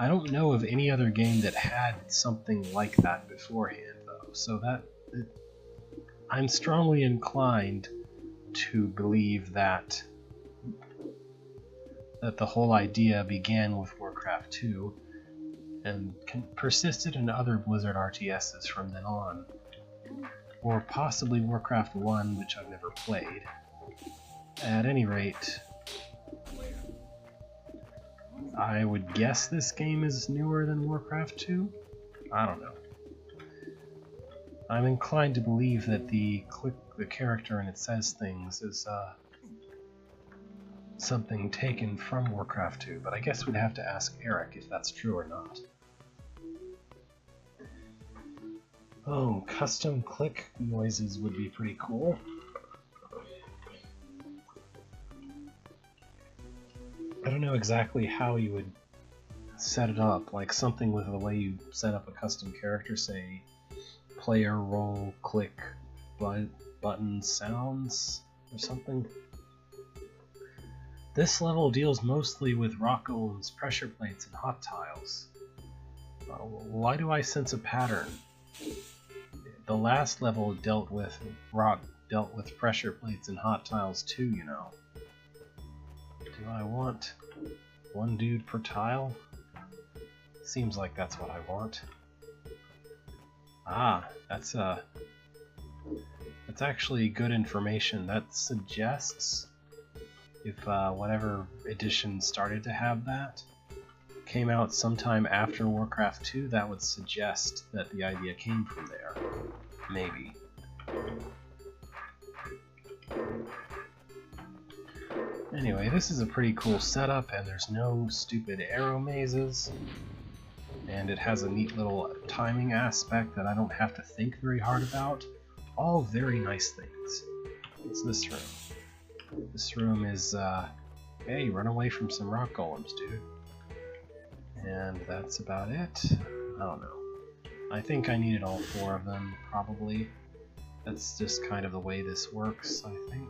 I don't know of any other game that had something like that beforehand, though, so I'm strongly inclined to believe that the whole idea began with Warcraft 2 and persisted in other Blizzard RTSs from then on, or possibly Warcraft 1, which I've never played. At any rate, I would guess this game is newer than Warcraft 2? I don't know. I'm inclined to believe that the character and it says things is something taken from Warcraft 2, but I guess we'd have to ask Eric if that's true or not. Oh, custom click noises would be pretty cool. I don't know exactly how you would set it up, like something with the way you set up a custom character, say player roll click button sounds or something. This level deals mostly with rock golems, pressure plates, and hot tiles. Why do I sense a pattern? The last level dealt with pressure plates and hot tiles too, you know. Do I want one dude per tile? Seems like that's what I want. Ah, that's actually good information. That suggests if whatever edition started to have that came out sometime after Warcraft 2, that would suggest that the idea came from there. Maybe. Anyway, this is a pretty cool setup, and there's no stupid arrow mazes. And it has a neat little timing aspect that I don't have to think very hard about. All very nice things. What's this room? This room is, hey, run away from some rock golems, dude. And that's about it. I don't know. I think I needed all 4 of them, probably. That's just kind of the way this works, I think.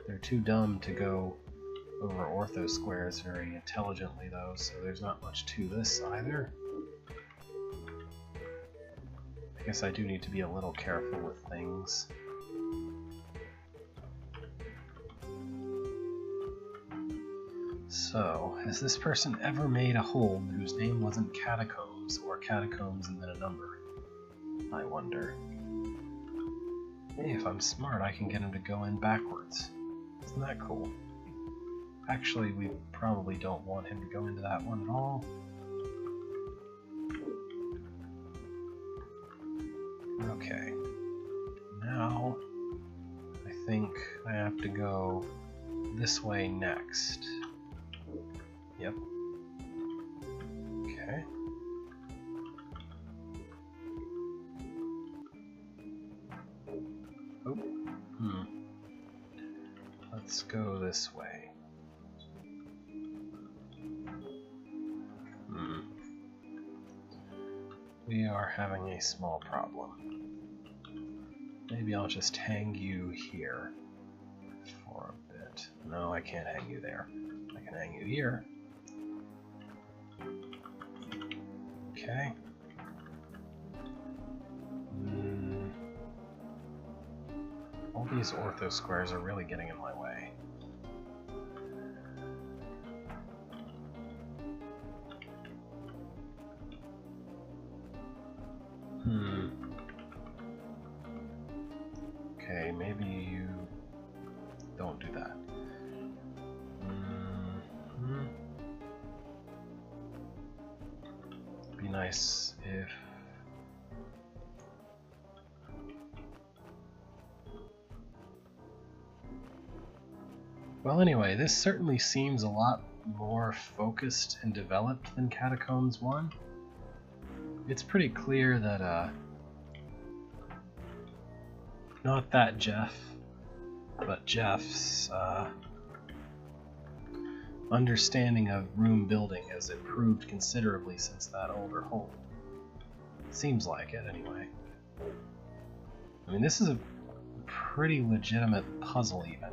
They're too dumb to go over ortho squares very intelligently, though, so there's not much to this either. I guess I do need to be a little careful with things. So, has this person ever made a hold whose name wasn't Catacombs, or Catacombs and then a number? I wonder. Hey, if I'm smart, I can get him to go in backwards. Isn't that cool? Actually, we probably don't want him to go into that one at all. Okay. Now, I think I have to go this way next. Yep. Okay. Oh. Let's go this way. We are having a small problem. Maybe I'll just hang you here for a bit. No, I can't hang you there. I can hang you here. Okay. All these ortho squares are really getting in my way. Okay, maybe you don't do that. Be nice if... Well, anyway, this certainly seems a lot more focused and developed than Catacombs 1. It's pretty clear that, not that Jeff, but Jeff's, understanding of room building has improved considerably since that older hole. Seems like it, anyway. I mean, this is a pretty legitimate puzzle, even.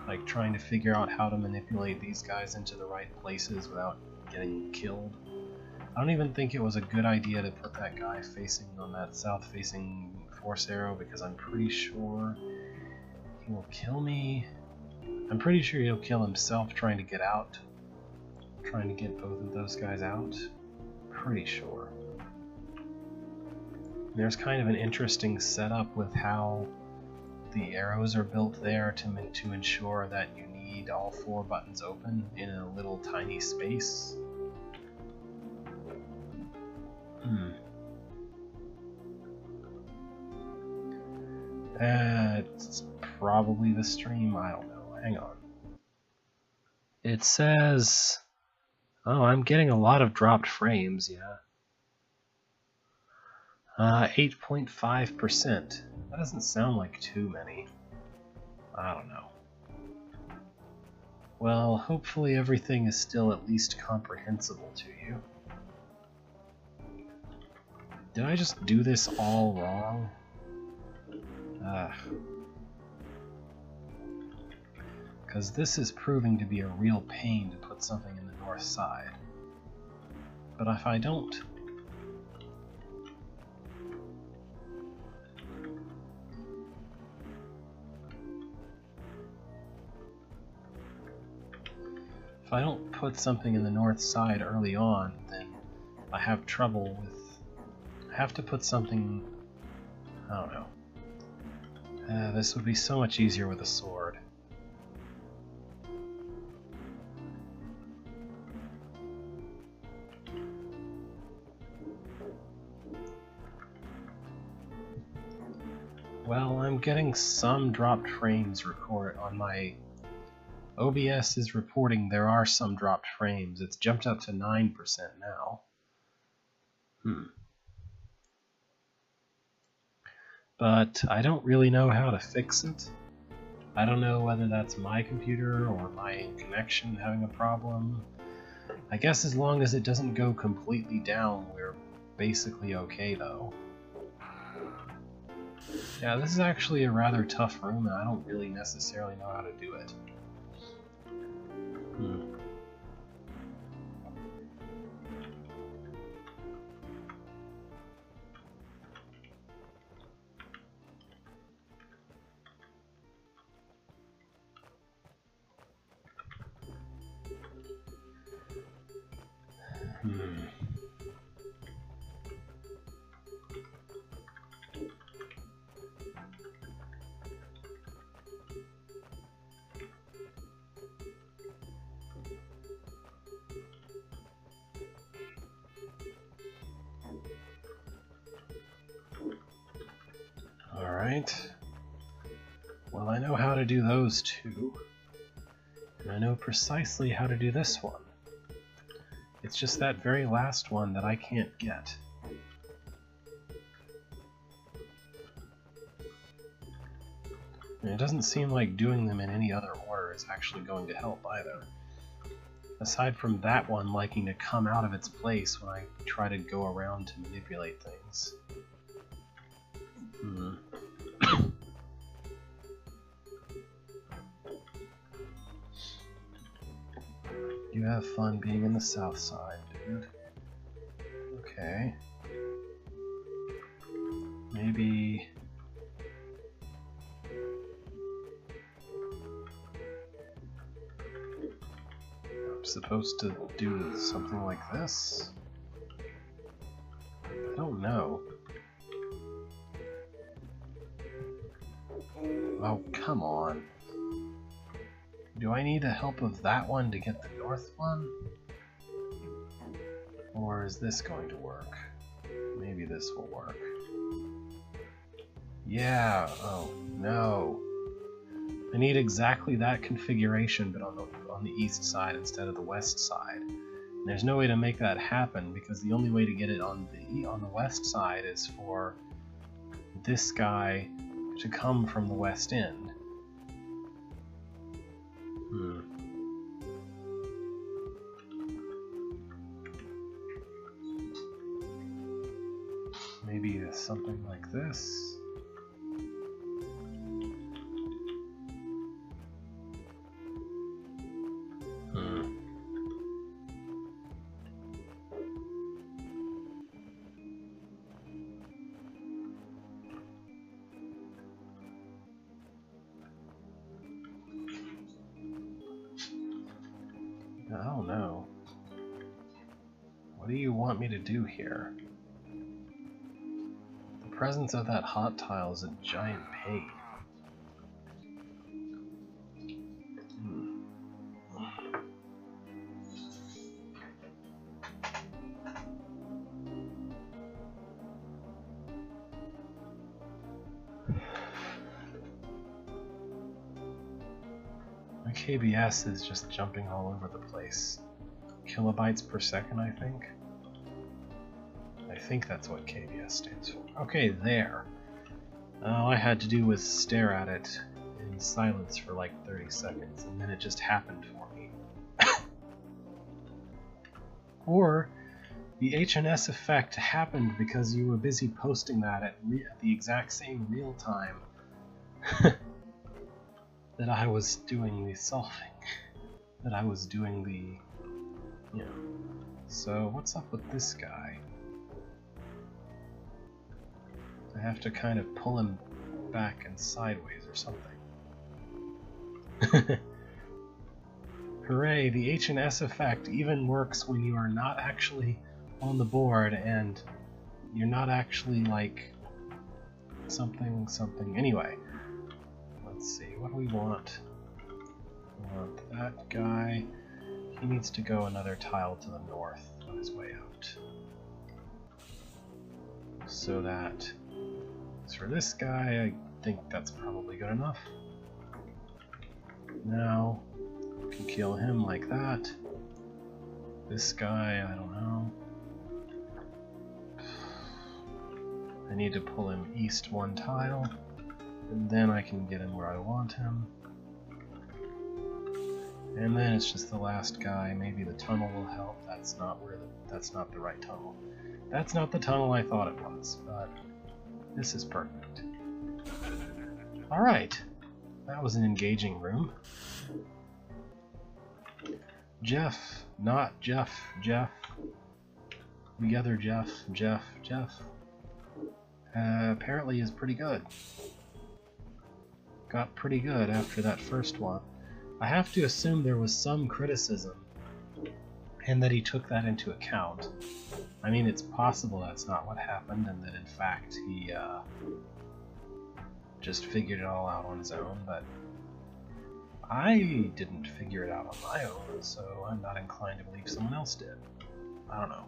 Like, trying to figure out how to manipulate these guys into the right places without getting killed. I don't even think it was a good idea to put that guy facing on that south-facing force arrow, because I'm pretty sure he will kill me. I'm pretty sure he'll kill himself trying to get out. Trying to get both of those guys out. Pretty sure. There's kind of an interesting setup with how the arrows are built there to ensure that you need all 4 buttons open in a little tiny space. It's probably the stream, I don't know. Hang on. It says... Oh, I'm getting a lot of dropped frames, yeah. 8.5%. That doesn't sound like too many. I don't know. Well, hopefully everything is still at least comprehensible to you. Did I just do this all wrong? Because this is proving to be a real pain to put something in the north side. But if I don't... If I don't put something in the north side early on, then I have trouble with... I have to put something... I don't know. This would be so much easier with a sword. Well, I'm getting some dropped frames record on my... OBS is reporting there are some dropped frames. It's jumped up to 9% now. But I don't really know how to fix it. I don't know whether that's my computer or my connection having a problem. I guess as long as it doesn't go completely down, we're basically okay though. Yeah, this is actually a rather tough room and I don't really necessarily know how to do it. Alright. Well, I know how to do those two. And I know precisely how to do this one. It's just that very last one that I can't get. And it doesn't seem like doing them in any other order is actually going to help either. Aside from that one liking to come out of its place when I try to go around to manipulate things. You have fun being in the south side, dude. Okay. Maybe... I'm supposed to do something like this? I don't know. Oh, come on. Do I need the help of that one to get the north one? Or is this going to work? Maybe this will work. Yeah, oh no. I need exactly that configuration, but on the east side instead of the west side. And there's no way to make that happen because the only way to get it on the west side is for this guy to come from the west end. Maybe something like this. I don't know. What do you want me to do here? The presence of that hot tile is a giant pain. My KBS is just jumping all over the place. Kilobytes per second, I think. I think that's what KBS stands for. Okay, there. All I had to do was stare at it in silence for like 30 seconds, and then it just happened for me. Or the HNS effect happened because you were busy posting that at the exact same real time that I was doing the solving. That I was doing the, So what's up with this guy? I have to kind of pull him back and sideways or something. Hooray, the HNS effect even works when you are not actually on the board and you're not actually like something. Anyway, let's see, what do we want? We want that guy. He needs to go another tile to the north on his way out. So that, as for this guy, I think that's probably good enough. Now, we can kill him like that. This guy, I don't know. I need to pull him east one tile, and then I can get him where I want him. And then it's just the last guy. Maybe the tunnel will help. That's not the right tunnel. That's not the tunnel I thought it was, but this is perfect. Alright, that was an engaging room. Jeff, not Jeff, Jeff. The other Jeff, apparently is pretty good. Got pretty good after that first one. I have to assume there was some criticism and that he took that into account. I mean, it's possible that's not what happened and that in fact he just figured it all out on his own, but I didn't figure it out on my own, so I'm not inclined to believe someone else did. I don't know.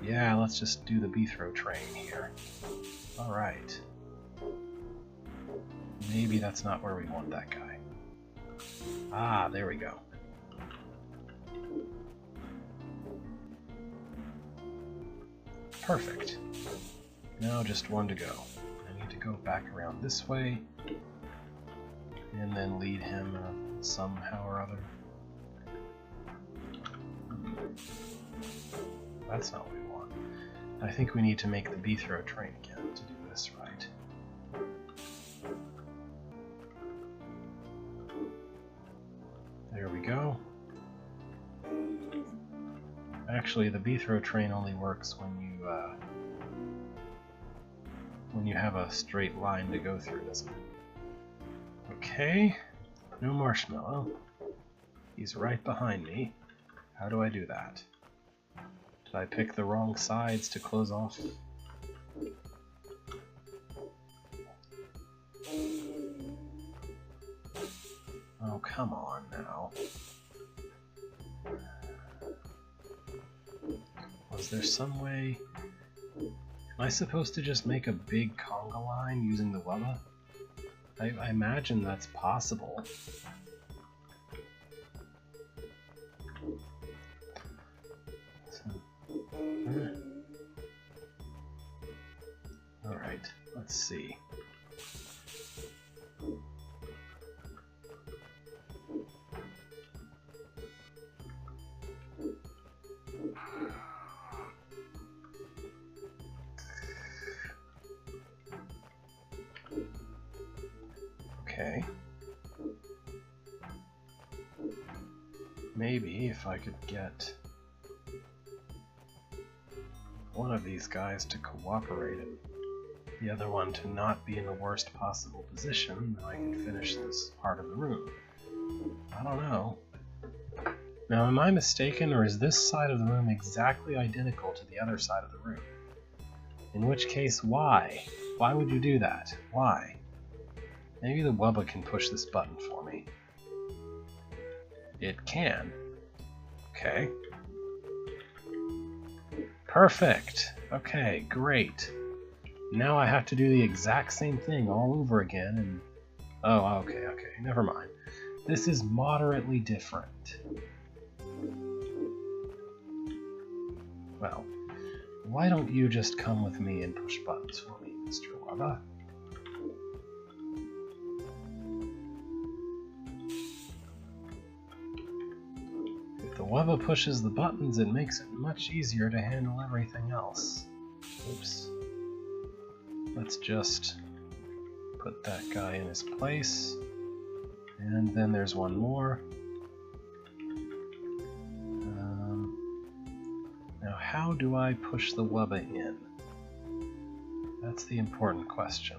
Yeah, let's just do the Beethrow train here. Alright. Maybe that's not where we want that guy. Ah, there we go. Perfect. Now just one to go. I need to go back around this way and then lead him somehow or other. That's not what we want. I think we need to make the Beethrow train again to do this right. There we go. Actually, the Beethrow train only works when you have a straight line to go through, doesn't it? Okay, no marshmallow. He's right behind me. How do I do that? Did I pick the wrong sides to close off? Oh, come on now. Was there some way? Am I supposed to just make a big conga line using the Wubba? I imagine that's possible. Alright, let's see. Okay. Maybe if I could get one of these guys to cooperate and the other one to not be in the worst possible position, then I can finish this part of the room. I don't know. Now, am I mistaken, or is this side of the room exactly identical to the other side of the room? In which case, why? Why would you do that? Why? Maybe the Wubba can push this button for me. It can. Okay. Perfect. Okay, great. Now I have to do the exact same thing all over again and... Oh, okay, never mind. This is moderately different. Well, why don't you just come with me and push buttons for me, Mr. Wubba? If the Wubba pushes the buttons, it makes it much easier to handle everything else. Oops. Let's just put that guy in his place. And then there's one more. Now how do I push the Wubba in? That's the important question.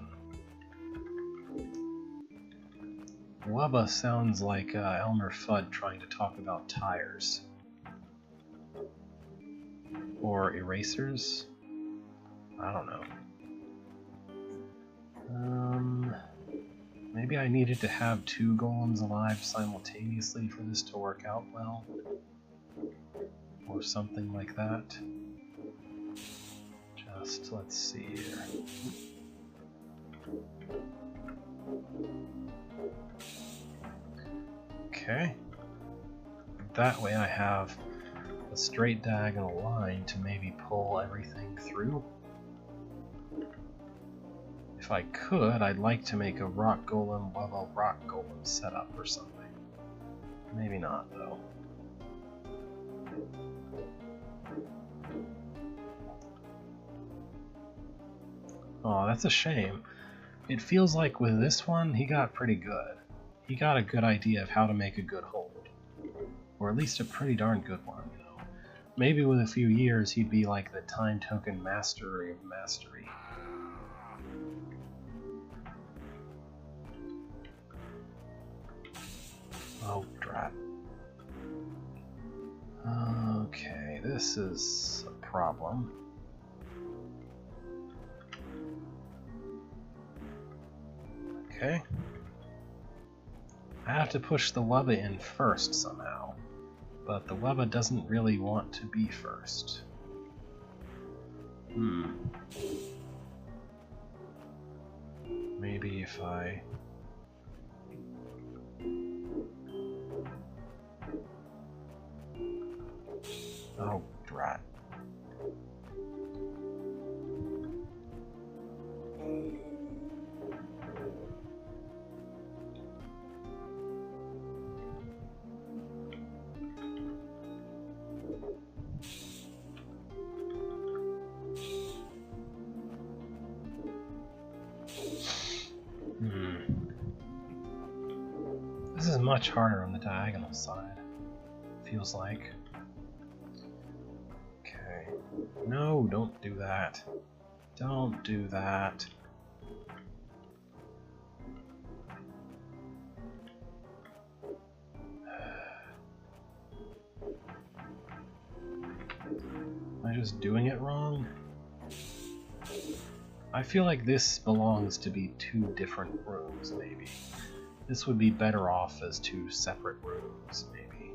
Wubba sounds like Elmer Fudd trying to talk about tires. Or erasers? I don't know. Maybe I needed to have two golems alive simultaneously for this to work out well. Or something like that. Just, let's see here. Okay. That way I have a straight diagonal line to maybe pull everything through. If I could, I'd like to make a rock golem Wubba rock golem setup or something. Maybe not, though. Oh, that's a shame. It feels like with this one, he got pretty good. He got a good idea of how to make a good hold. Or at least a pretty darn good one, you know. Maybe with a few years, he'd be like the time token mastery of mastery. Oh, drat. Okay, this is a problem. Okay. I have to push the Wubba in first somehow, but the Wubba doesn't really want to be first. Maybe if I... Oh, drat. This is much harder on the diagonal side, feels like. Okay. No, don't do that. Don't do that. Am I just doing it wrong? I feel like this belongs to be two different rooms, maybe. This would be better off as two separate rooms, maybe.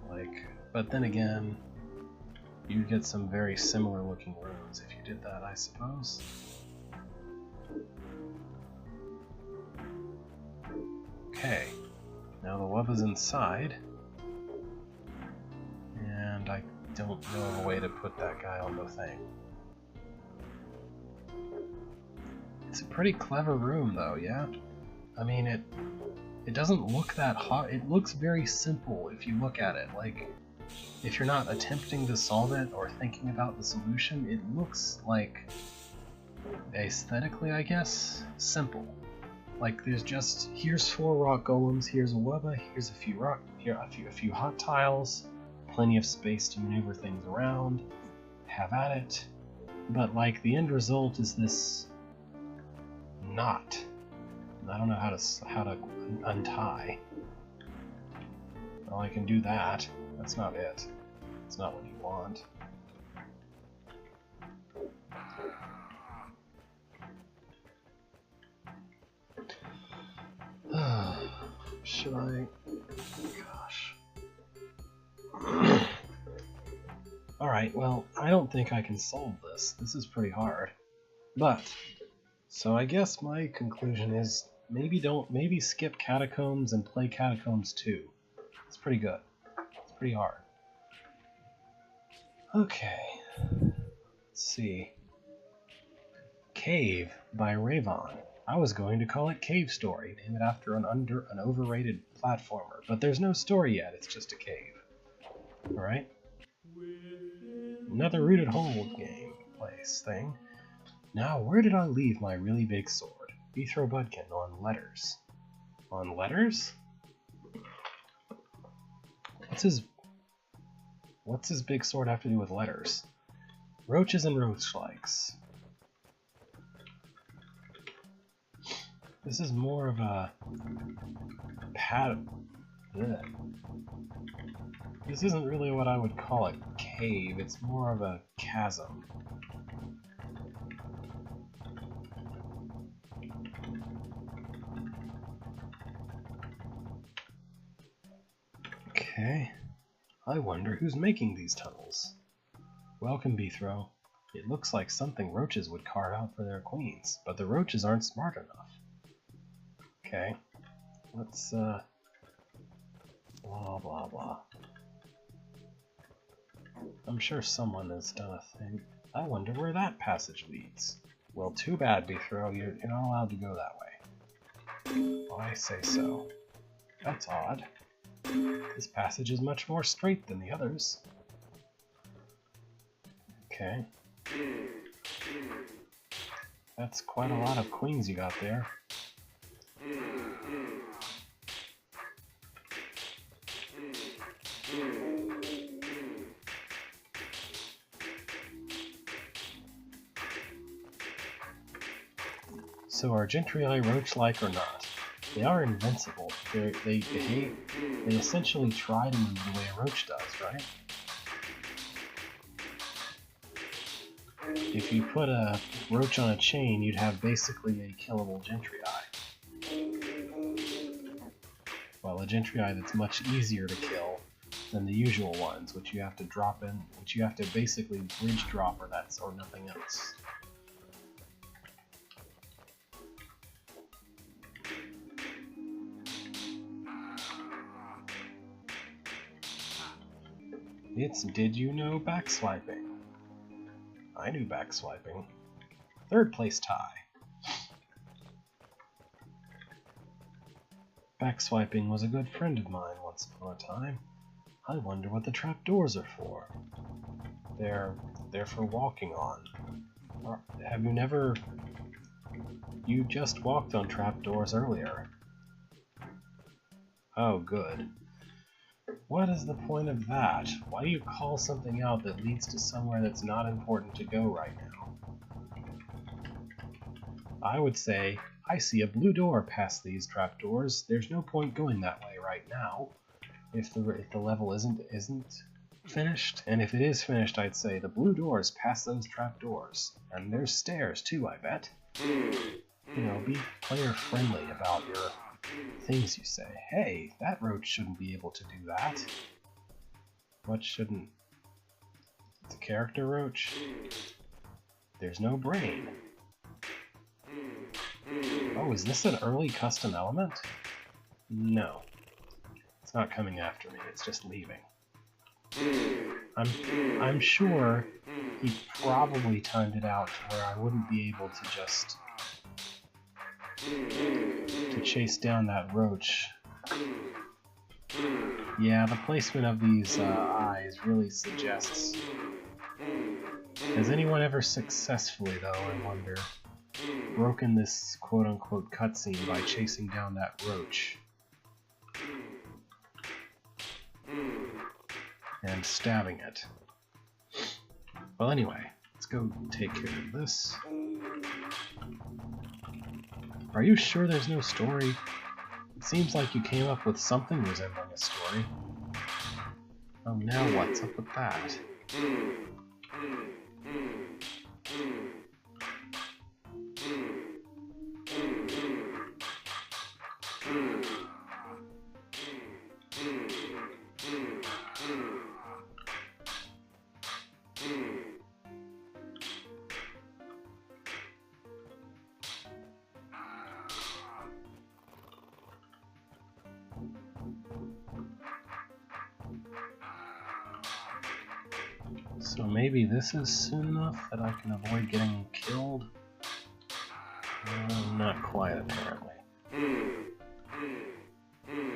Like, but then again, you'd get some very similar looking rooms if you did that, I suppose. Okay, now the Wubba's inside, and I don't know of a way to put that guy on the thing. It's a pretty clever room though, yeah? I mean, it doesn't look that hard. It looks very simple if you look at it. Like, if you're not attempting to solve it or thinking about the solution, it looks like, aesthetically, I guess, simple. Like, there's just, here's 4 rock golems, here's a Wubba, here's a few hot tiles, plenty of space to maneuver things around, have at it. But, like, the end result is this knot. I don't know how to untie. Well, I can do that. That's not it. It's not what you want. Should I? Gosh. Alright, well, I don't think I can solve this. This is pretty hard. But, so I guess my conclusion is maybe skip Catacombs and play Catacombs 2. It's pretty good. It's pretty hard. Okay. Let's see. Cave by Ravon. I was going to call it Cave Story, name it after an overrated platformer, but there's no story yet, it's just a cave. Alright. Another rooted hold game thing. Now, where did I leave my really big sword? Beethro Budkin on letters. On letters? What's his big sword have to do with letters? Roaches and roach-likes. This is more of a This isn't really what I would call a cave, it's more of a chasm. Okay, I wonder who's making these tunnels. Welcome, Beethro. It looks like something roaches would carve out for their queens, but the roaches aren't smart enough. Okay, let's, blah blah blah. I'm sure someone has done a thing. I wonder where that passage leads. Well, too bad, Beethro, you're not allowed to go that way. Well, I say so. That's odd. This passage is much more straight than the others. Okay. That's quite a lot of queens you got there. So are Gentrii roach-like or not? They are invincible. They essentially try to move the way a roach does, right? If you put a roach on a chain, you'd have basically a killable Gentrii. Well, a Gentrii that's much easier to kill than the usual ones, which you have to drop in, which you have to basically bridge drop or nothing else. It's Did You Know Backswiping? I knew backswiping. Third place tie. Backswiping was a good friend of mine once upon a time. I wonder what the trapdoors are for. They're for walking on. Have you never... You just walked on trapdoors earlier. Oh, good. What is the point of that? Why do you call something out that leads to somewhere that's not important to go right now? I would say, I see a blue door past these trapdoors. There's no point going that way right now. If the level isn't finished, and if it is finished, I'd say the blue doors past those trapdoors. And there's stairs too, I bet. You know, be player friendly about your things you say. Hey, that roach shouldn't be able to do that. What shouldn't? It's a character roach? There's no brain. Oh, is this an early custom element? No. It's not coming after me, it's just leaving. I'm sure he probably timed it out to where I wouldn't be able to just chase down that roach. Yeah, the placement of these eyes really suggests... Has anyone ever successfully, though, I wonder, broken this quote-unquote cutscene by chasing down that roach and stabbing it? Well, anyway, let's go take care of this. Are you sure there's no story? It seems like you came up with something resembling a story. Oh, now what's up with that? So maybe this is soon enough that I can avoid getting killed? Not quite, apparently.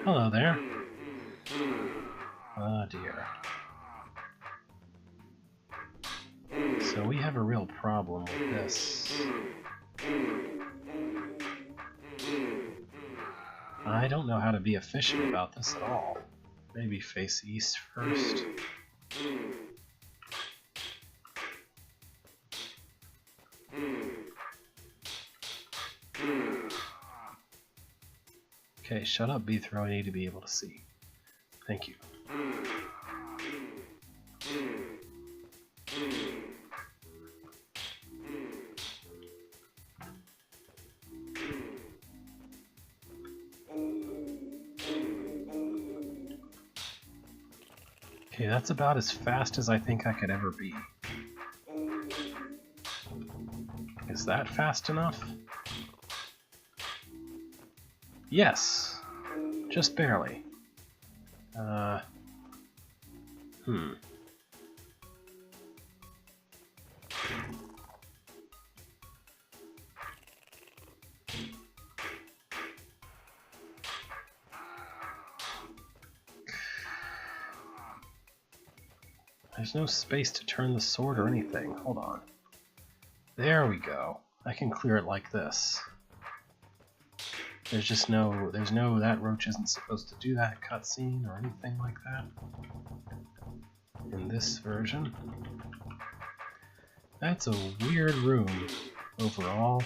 Hello there. Oh dear. So we have a real problem with this. I don't know how to be efficient about this at all. Maybe face east first. Okay, shut up, Beethro. I need to be able to see. Thank you. Okay, that's about as fast as I think I could ever be. Is that fast enough? Yes! Just barely. There's no space to turn the sword or anything. Hold on. There we go. I can clear it like this. There's no, that roach isn't supposed to do that cutscene or anything like that. In this version. That's a weird room, overall.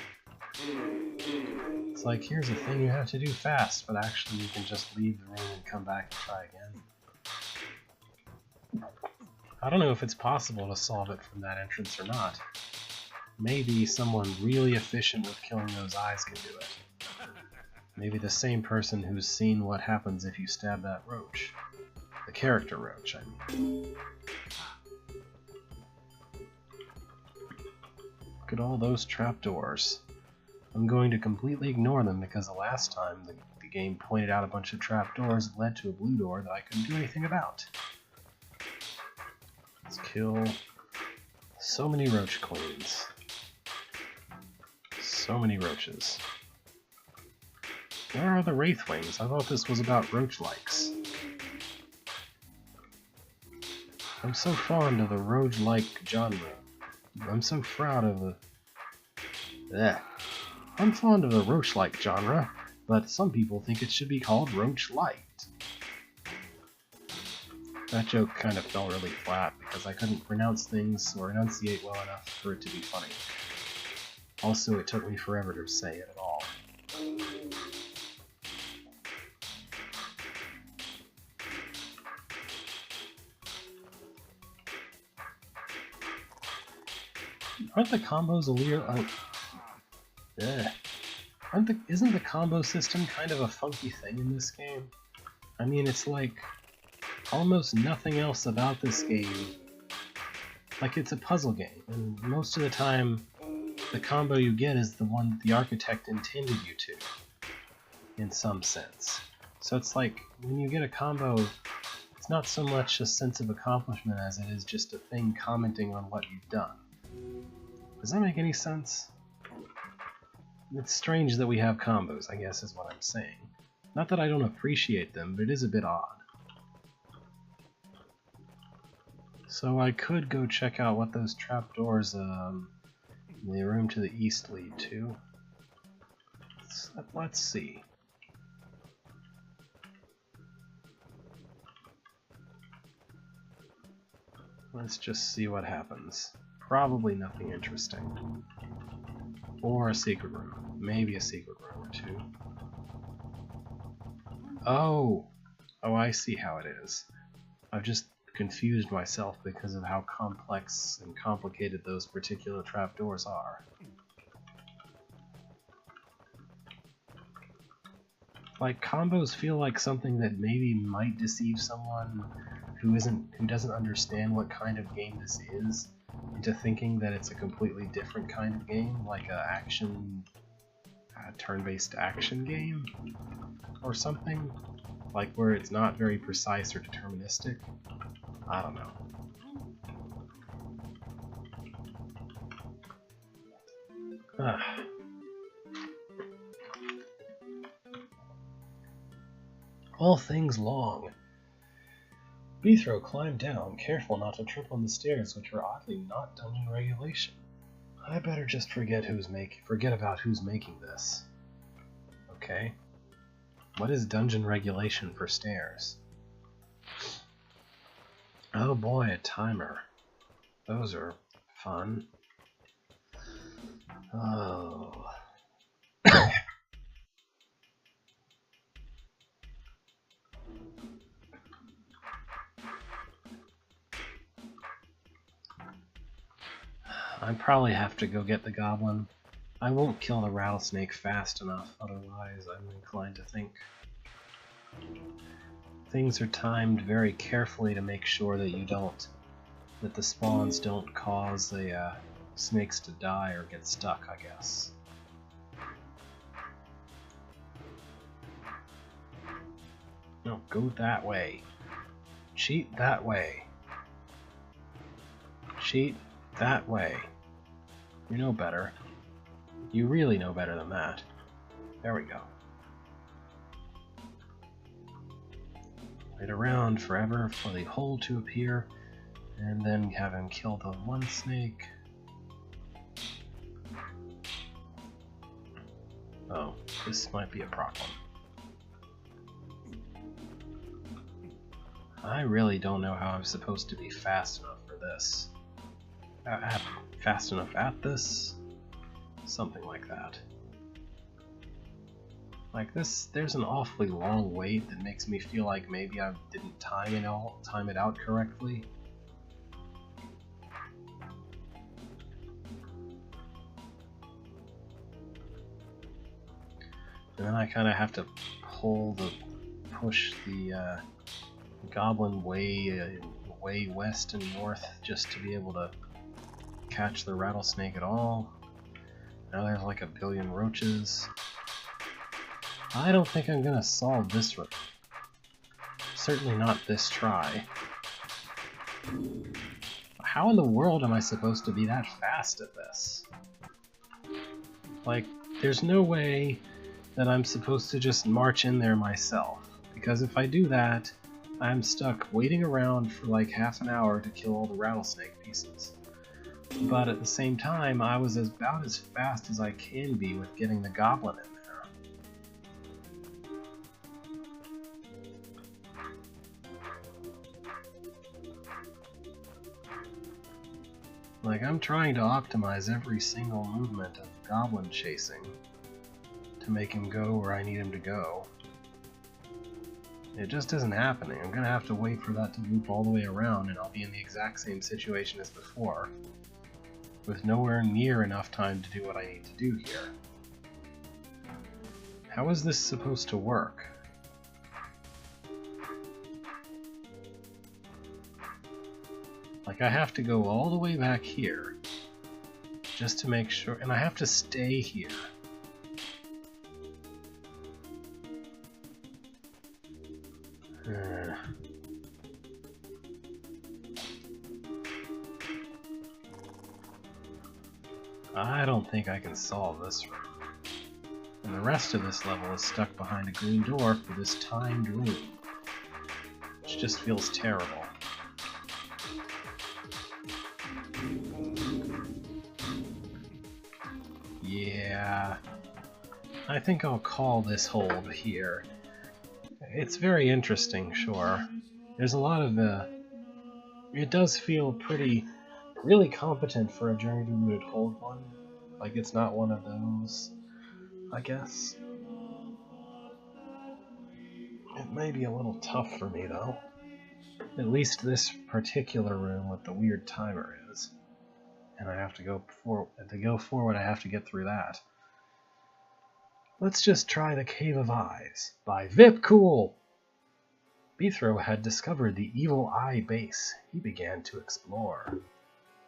It's like, here's a thing you have to do fast, but actually you can just leave the room and come back and try again. I don't know if it's possible to solve it from that entrance or not. Maybe someone really efficient with killing those eyes can do it. Maybe the same person who's seen what happens if you stab that roach. The character roach, I mean. Look at all those trapdoors. I'm going to completely ignore them because the last time the game pointed out a bunch of trapdoors that led to a blue door that I couldn't do anything about. Let's kill so many roach queens. So many roaches. Where are the Wraithwings? I thought this was about roach-likes. I'm so fond of the roach-like genre. I'm so proud of the... I'm fond of the roach-like genre, but some people think it should be called roach-light. That joke kind of fell really flat because I couldn't pronounce things or enunciate well enough for it to be funny. Also, it took me forever to say it at all. Aren't the combos a little... Isn't the combo system kind of a funky thing in this game? I mean, it's like... almost nothing else about this game. Like, it's a puzzle game, and most of the time, the combo you get is the one the architect intended you to, in some sense. So it's like, when you get a combo, it's not so much a sense of accomplishment as it is just a thing commenting on what you've done. Does that make any sense? It's strange that we have combos, I guess is what I'm saying. Not that I don't appreciate them, but it is a bit odd. So I could go check out what those trapdoors in the room to the east lead to. Let's see. Let's just see what happens. Probably nothing interesting. Or a secret room. Maybe a secret room or two. Oh! Oh, I see how it is. I've just confused myself because of how complex and complicated those particular trapdoors are. Like, combos feel like something that maybe might deceive someone who doesn't understand what kind of game this is into thinking that it's a completely different kind of game, like a turn-based action game or something, like where it's not very precise or deterministic. I don't know. All things long. Beethro climbed down, careful not to trip on the stairs, which were oddly not dungeon regulation. I better just forget about who's making this. Okay. What is dungeon regulation for stairs? Oh boy, a timer. Those are fun. Oh. I probably have to go get the goblin. I won't kill the rattlesnake fast enough, otherwise I'm inclined to think. Things are timed very carefully to make sure that the spawns don't cause the snakes to die or get stuck, I guess. No, go that way. Cheat that way. Cheat that way. You know better. You really know better than that. There we go. Wait around forever for the hole to appear, and then have him kill the one snake. Oh, this might be a problem. I really don't know how I'm supposed to be fast enough for this. Fast enough at this? Something like that. Like this, there's an awfully long wait that makes me feel like maybe I didn't time it out correctly. And then I kind of have to push the goblin way west and north just to be able to catch the rattlesnake at all. Now there's like a billion roaches. I don't think I'm gonna solve this one. Certainly not this try. How in the world am I supposed to be that fast at this? Like, there's no way that I'm supposed to just march in there myself, because if I do that, I'm stuck waiting around for like half an hour to kill all the rattlesnake pieces. But at the same time, I was about as fast as I can be with getting the goblin in there. Like, I'm trying to optimize every single movement of goblin chasing to make him go where I need him to go. It just isn't happening. I'm gonna have to wait for that to loop all the way around, and I'll be in the exact same situation as before, with nowhere near enough time to do what I need to do here. How is this supposed to work? Like, I have to go all the way back here just to make sure, and I have to stay here. I don't think I can solve this room. And the rest of this level is stuck behind a green door for this timed room, which just feels terrible. Yeah, I think I'll call this hold here. It's very interesting, sure. There's a lot of it does feel really competent for a Journey to Rooted Hold one. Like, it's not one of those, I guess. It may be a little tough for me, though. At least this particular room with the weird timer is. And I have to go forward, I have to get through that. Let's just try the Cave of Eyes by Vipcool! Beethro had discovered the Evil Eye base. He began to explore.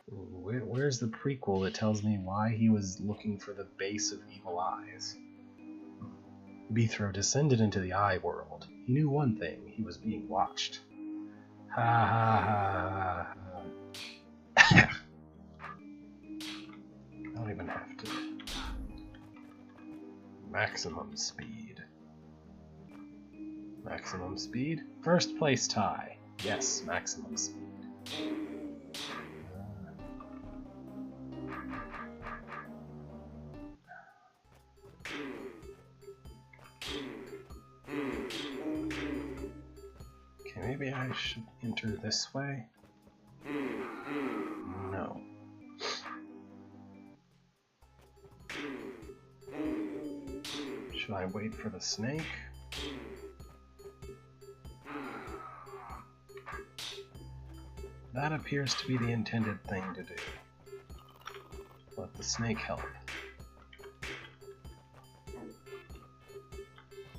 Where's the prequel that tells me why he was looking for the base of Evil Eyes? Beethro descended into the Eye world. He knew one thing: he was being watched. Ha ha ha. I don't even have to. Maximum speed. Maximum speed. First place tie. Yes, maximums. Okay, maybe I should enter this way. No. Should I wait for the snake? That appears to be the intended thing to do. Let the snake help.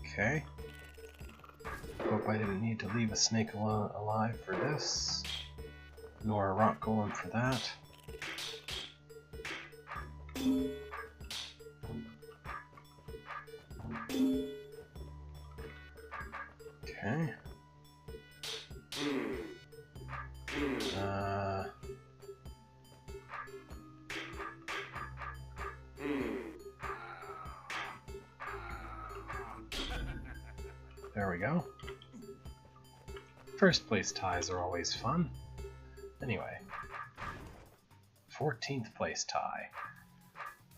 Okay. Hope I didn't need to leave a snake alive for this, nor a rock golem for that. Okay. There we go. First place ties are always fun. Anyway. 14th place tie.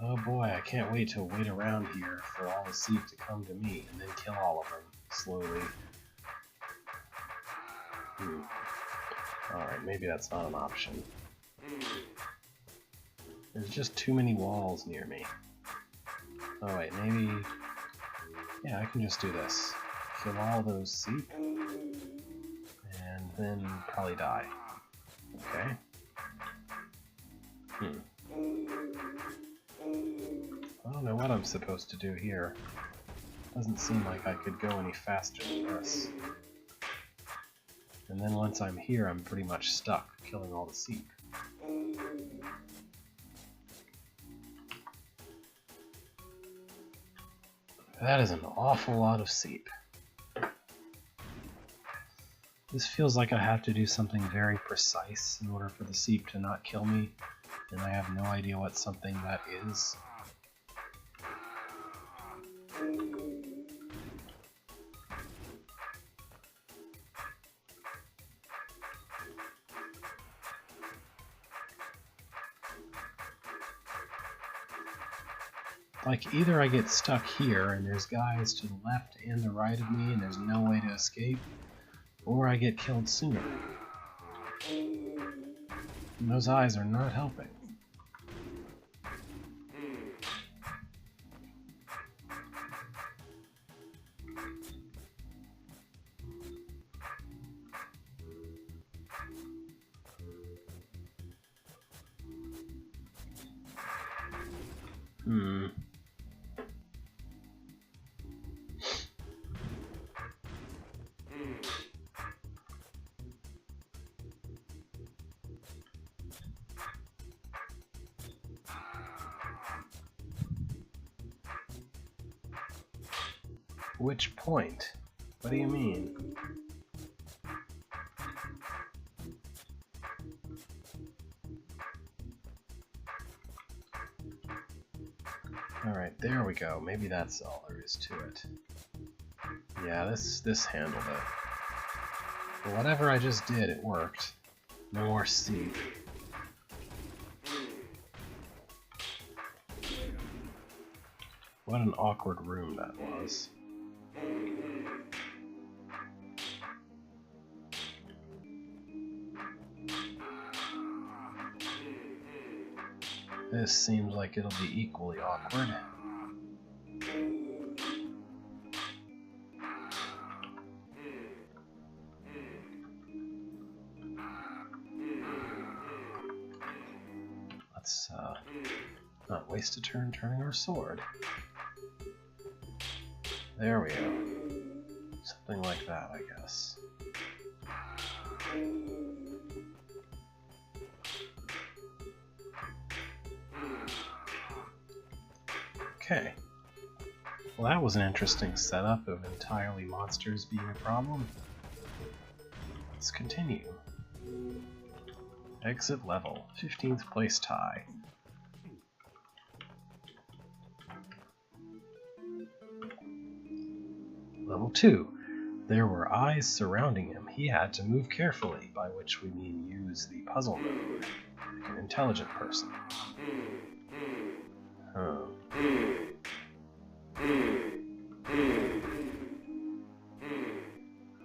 Oh boy, I can't wait to wait around here for all the seep to come to me and then kill all of them slowly. Alright, maybe that's not an option. There's just too many walls near me. Oh wait, maybe... Yeah, I can just do this. Kill all those seep, and then probably die. Okay. I don't know what I'm supposed to do here. Doesn't seem like I could go any faster than this. And then once I'm here, I'm pretty much stuck, killing all the seep. That is an awful lot of seep. This feels like I have to do something very precise in order for the seep to not kill me, and I have no idea what something that is. Like, either I get stuck here and there's guys to the left and the right of me and there's no way to escape, or I get killed sooner. And those eyes are not helping. Which point? What do you mean? Alright, there we go. Maybe that's all there is to it. Yeah, this handled it. But whatever I just did, it worked. No more seep. What an awkward room that was. This seems like it'll be equally awkward. Let's not waste a turn turning our sword. There we go. Something like that, I guess. Okay. Well, that was an interesting setup of entirely monsters being a problem. Let's continue. Exit level, 15th place tie. Level 2, There were eyes surrounding him. He had to move carefully, by which we mean use the puzzle mode, like an intelligent person.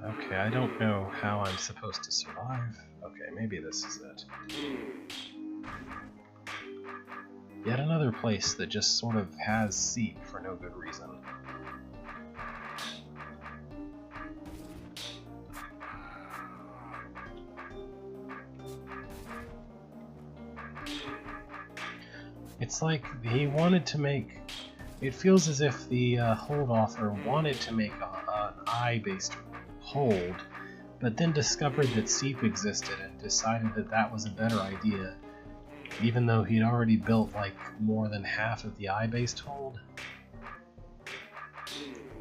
Okay, I don't know how I'm supposed to survive. Okay, maybe this is it. Yet another place that just sort of has seat for no good reason. It's like he wanted to make... It feels as if the hold author wanted to make an eye-based hold, but then discovered that Seep existed and decided that that was a better idea, even though he'd already built like more than half of the eye-based hold.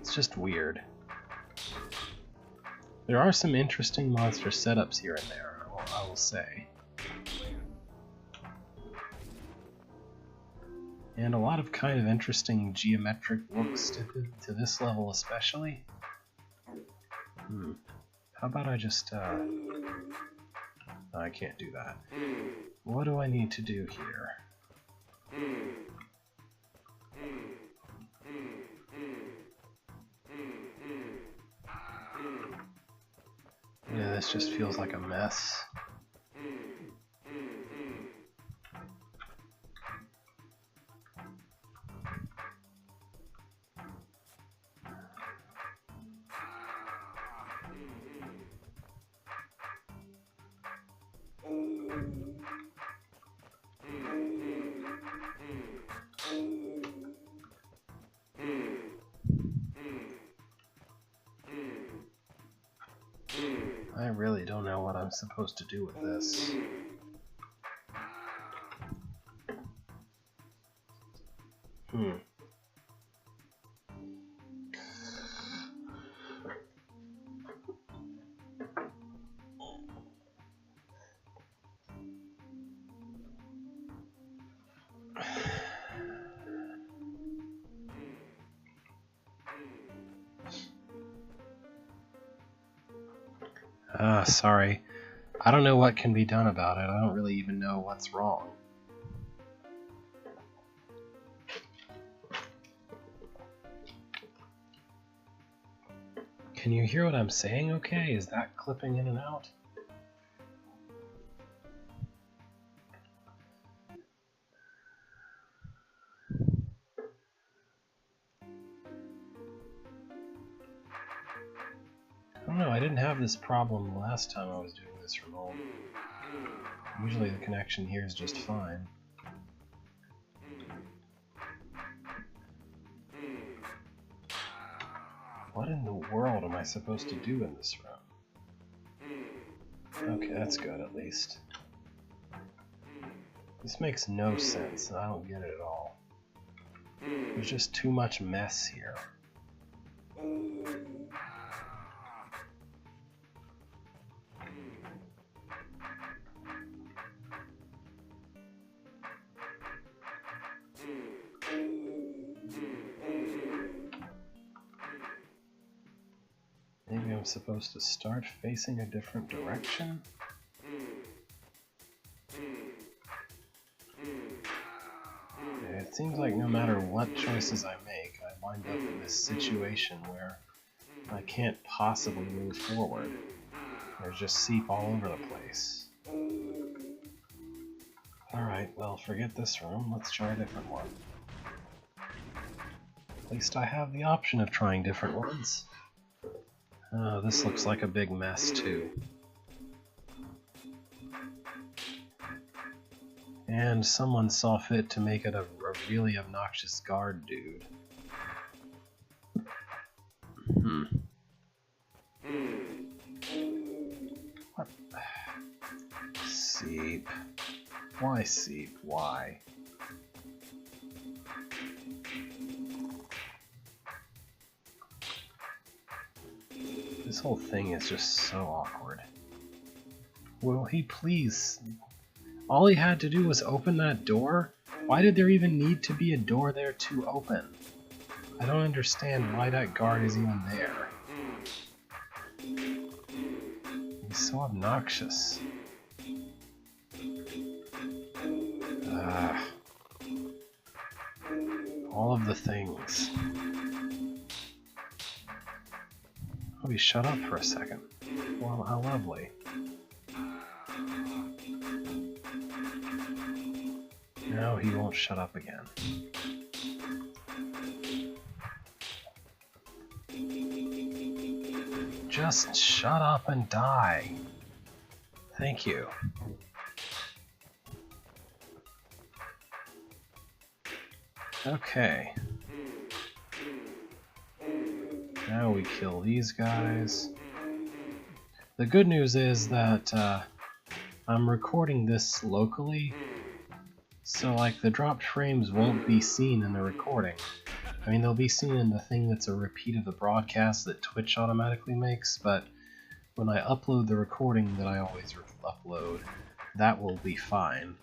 It's just weird. There are some interesting monster setups here and there, I will say. And a lot of kind of interesting geometric looks to this level especially. How about I just, I can't do that. What do I need to do here? Yeah, this just feels like a mess. I really don't know what I'm supposed to do with this. Sorry. I don't know what can be done about it. I don't really even know what's wrong. Can you hear what I'm saying okay? Is that clipping in and out? I don't know, I didn't have this problem last time I was doing this from home. Usually the connection here is just fine. What in the world am I supposed to do in this room? Okay, that's good at least. This makes no sense, and I don't get it at all. There's just too much mess here. Maybe I'm supposed to start facing a different direction? It seems like no matter what choices I make, I wind up in this situation where I can't possibly move forward. There's just seep all over the place. Alright, well, forget this room. Let's try a different one. At least I have the option of trying different ones. Oh, this looks like a big mess, too. And someone saw fit to make it a really obnoxious guard dude. What? Seep. Why Seep? Why? This whole thing is just so awkward. Will he please... All he had to do was open that door? Why did there even need to be a door there to open? I don't understand why that guard is even there. so obnoxious. All of the things. Oh, he shut up for a second. Well, how lovely. No, he won't shut up again. Just shut up and die. Thank you. Okay. Now we kill these guys. The good news is that I'm recording this locally, so like the dropped frames won't be seen in the recording. I mean, they'll be seen in the thing that's a repeat of the broadcast that Twitch automatically makes, but when I upload the recording that I always upload, that will be fine.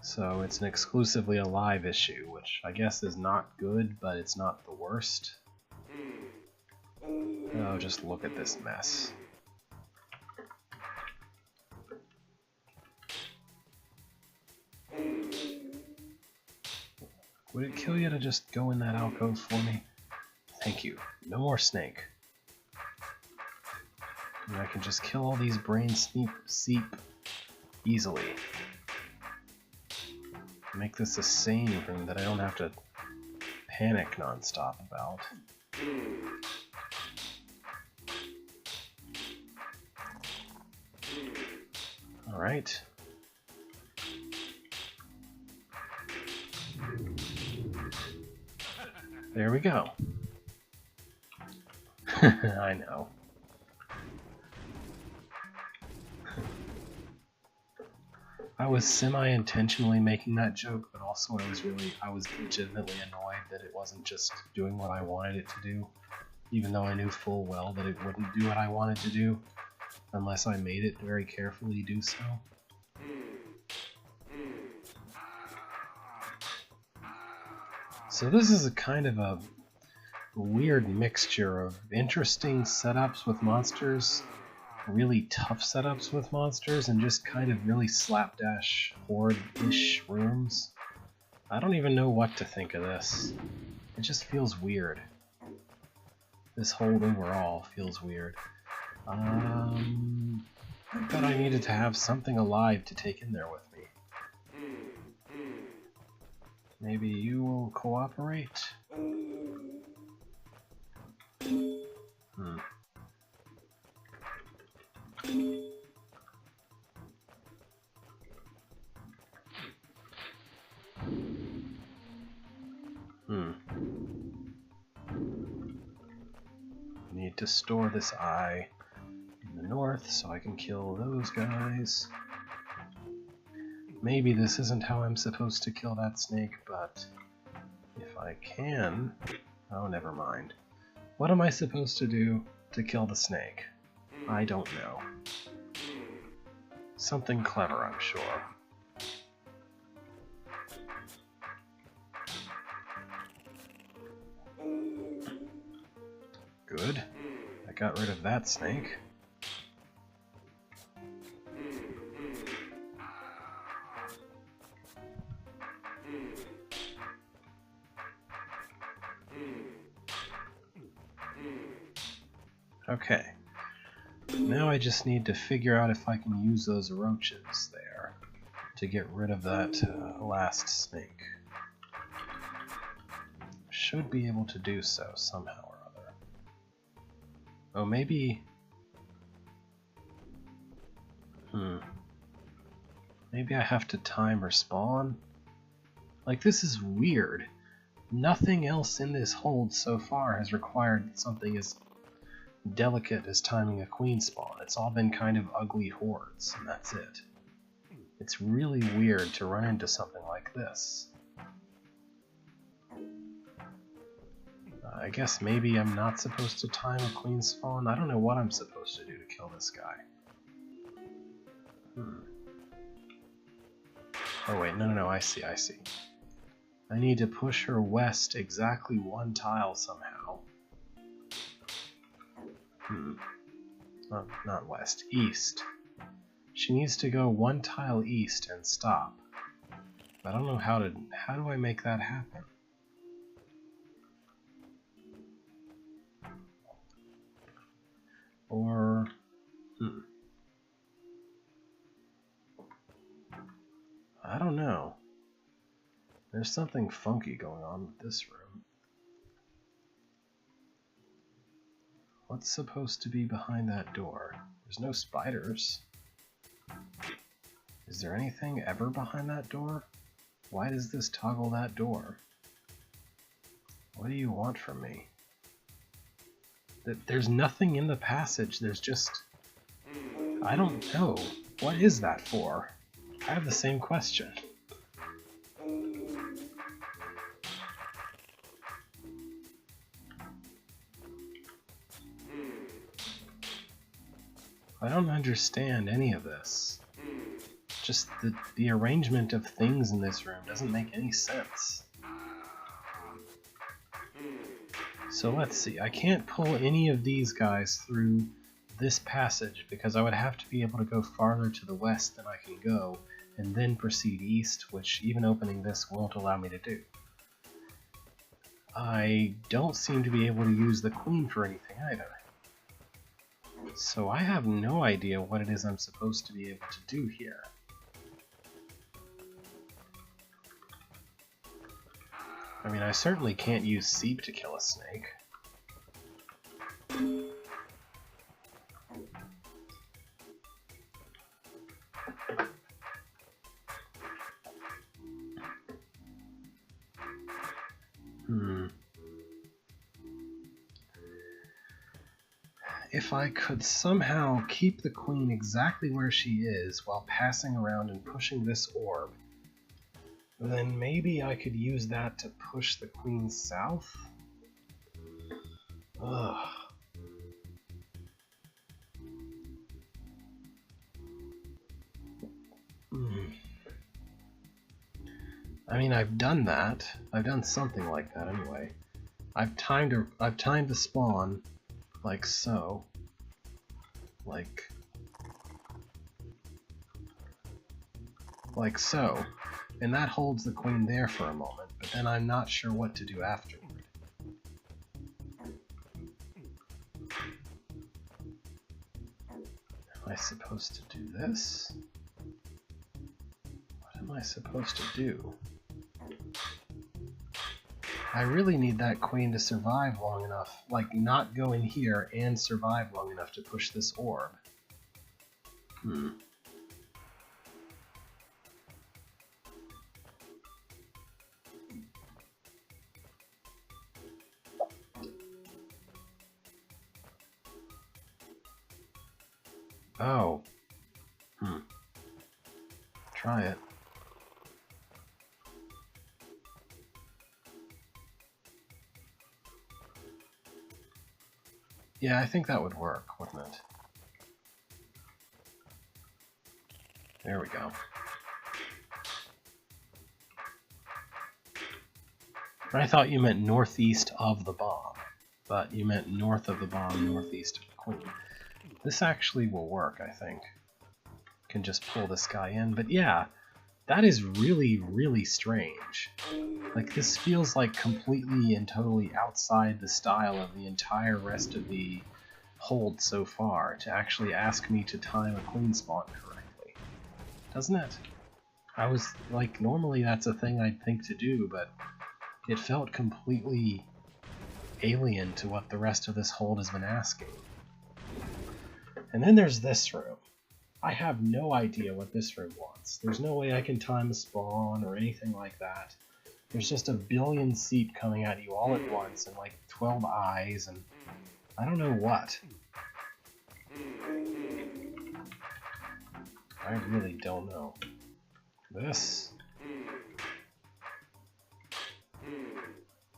So it's an exclusively a live issue, which I guess is not good, but it's not the worst. Oh, just look at this mess. Would it kill you to just go in that alcove for me? Thank you. No more snake. And I can just kill all these brain seep easily. Make this a sane room that I don't have to panic nonstop about. Alright. There we go. I know. I was semi-intentionally making that joke, but also I was legitimately annoyed that it wasn't just doing what I wanted it to do, even though I knew full well that it wouldn't do what I wanted to do, unless I made it very carefully do so. So this is a kind of a weird mixture of interesting setups with monsters, really tough setups with monsters, and just kind of really slapdash horde-ish rooms. I don't even know what to think of this. It just feels weird. This whole overall feels weird. I thought I needed to have something alive to take in there with me. Maybe you will cooperate? Need to store this eye in the north so I can kill those guys. Maybe this isn't how I'm supposed to kill that snake, but if I can... Oh, never mind. What am I supposed to do to kill the snake? I don't know. Something clever, I'm sure. Good. I got rid of that snake. Okay. Now I just need to figure out if I can use those roaches there to get rid of that last snake. Should be able to do so somehow or other. Oh, maybe... Maybe I have to time respawn? Like, this is weird. Nothing else in this hold so far has required something as delicate as timing a queen spawn. It's all been kind of ugly hordes, and that's it. It's really weird to run into something like this. I guess maybe I'm not supposed to time a queen spawn? I don't know what I'm supposed to do to kill this guy. Oh wait, no, I see. I need to push her west exactly one tile somehow. not west, east. She needs to go one tile east and stop. I don't know how do I make that happen? Or, I don't know. There's something funky going on with this room. What's supposed to be behind that door? There's no spiders. Is there anything ever behind that door? Why does this toggle that door? What do you want from me? There's nothing in the passage, there's just... I don't know. What is that for? I have the same question. I don't understand any of this. Just the arrangement of things in this room doesn't make any sense. So let's see, I can't pull any of these guys through this passage because I would have to be able to go farther to the west than I can go and then proceed east, which even opening this won't allow me to do. I don't seem to be able to use the queen for anything either. So I have no idea what it is I'm supposed to be able to do here. I mean, I certainly can't use Seep to kill a snake. If I could somehow keep the queen exactly where she is while passing around and pushing this orb, then maybe I could use that to push the queen south? Ugh. I mean, I've done that. I've done something like that anyway. I've timed the spawn like so. Like so. And that holds the queen there for a moment, but then I'm not sure what to do afterward. Am I supposed to do this? What am I supposed to do? I really need that queen to survive long enough, like not go in here and survive long enough to push this orb. Oh. Try it. Yeah, I think that would work, wouldn't it? There we go. I thought you meant northeast of the bomb, but you meant north of the bomb, northeast of the queen. This actually will work, I think. Can just pull this guy in, but yeah, that is really, really strange. Like, this feels like completely and totally outside the style of the entire rest of the hold so far to actually ask me to time a queen spawn correctly. Doesn't it? I was like, normally that's a thing I'd think to do, but it felt completely alien to what the rest of this hold has been asking. And then there's this room. I have no idea what this room wants. There's no way I can time a spawn or anything like that. There's just a billion Seep coming at you all at once and like 12 eyes and I don't know what. I really don't know. This?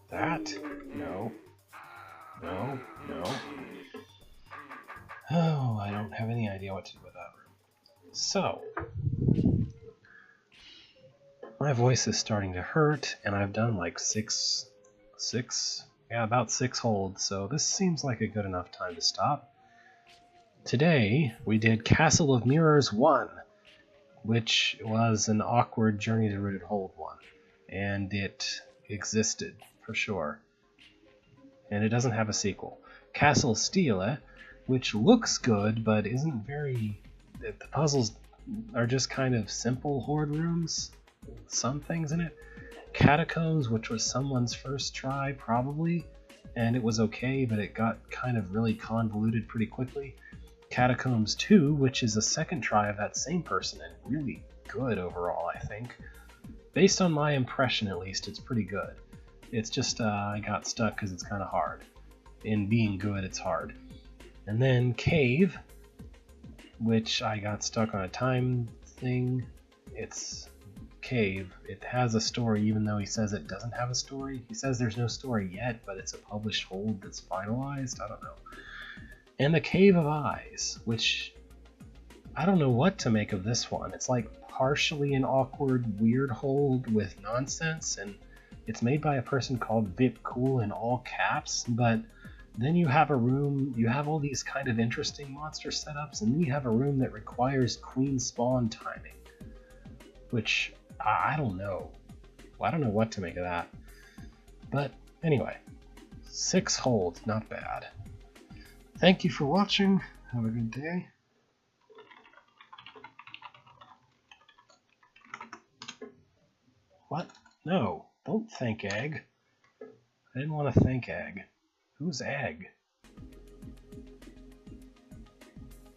That? No. No, no. Oh, I don't have any idea what to do with that room. So, my voice is starting to hurt, and I've done like about six holds, so this seems like a good enough time to stop. Today, we did Castle of Mirrors 1, which was an awkward Journey to Rooted Hold one. And it existed, for sure. And it doesn't have a sequel. Castle Stille, which looks good, but isn't very... The puzzles are just kind of simple horde rooms. Some things in it. Catacombs, which was someone's first try, probably. And it was okay, but it got kind of really convoluted pretty quickly. Catacombs 2, which is a second try of that same person, and really good overall, I think. Based on my impression, at least, it's pretty good. It's just I got stuck because it's kind of hard. In being good, it's hard. And then Cave, which I got stuck on a time thing. It's Cave. It has a story, even though he says it doesn't have a story. He says there's no story yet, but it's a published hold that's finalized. I don't know. And the Cave of Eyes, which I don't know what to make of this one. It's like partially an awkward, weird hold with nonsense, and it's made by a person called VipCool in all caps, but then you have a room, you have all these kind of interesting monster setups, and then you have a room that requires queen spawn timing, which I don't know. I don't know what to make of that. But anyway, 6 holds, not bad. Thank you for watching. Have a good day. What? No, don't thank Egg. I didn't want to thank Egg. Who's Egg?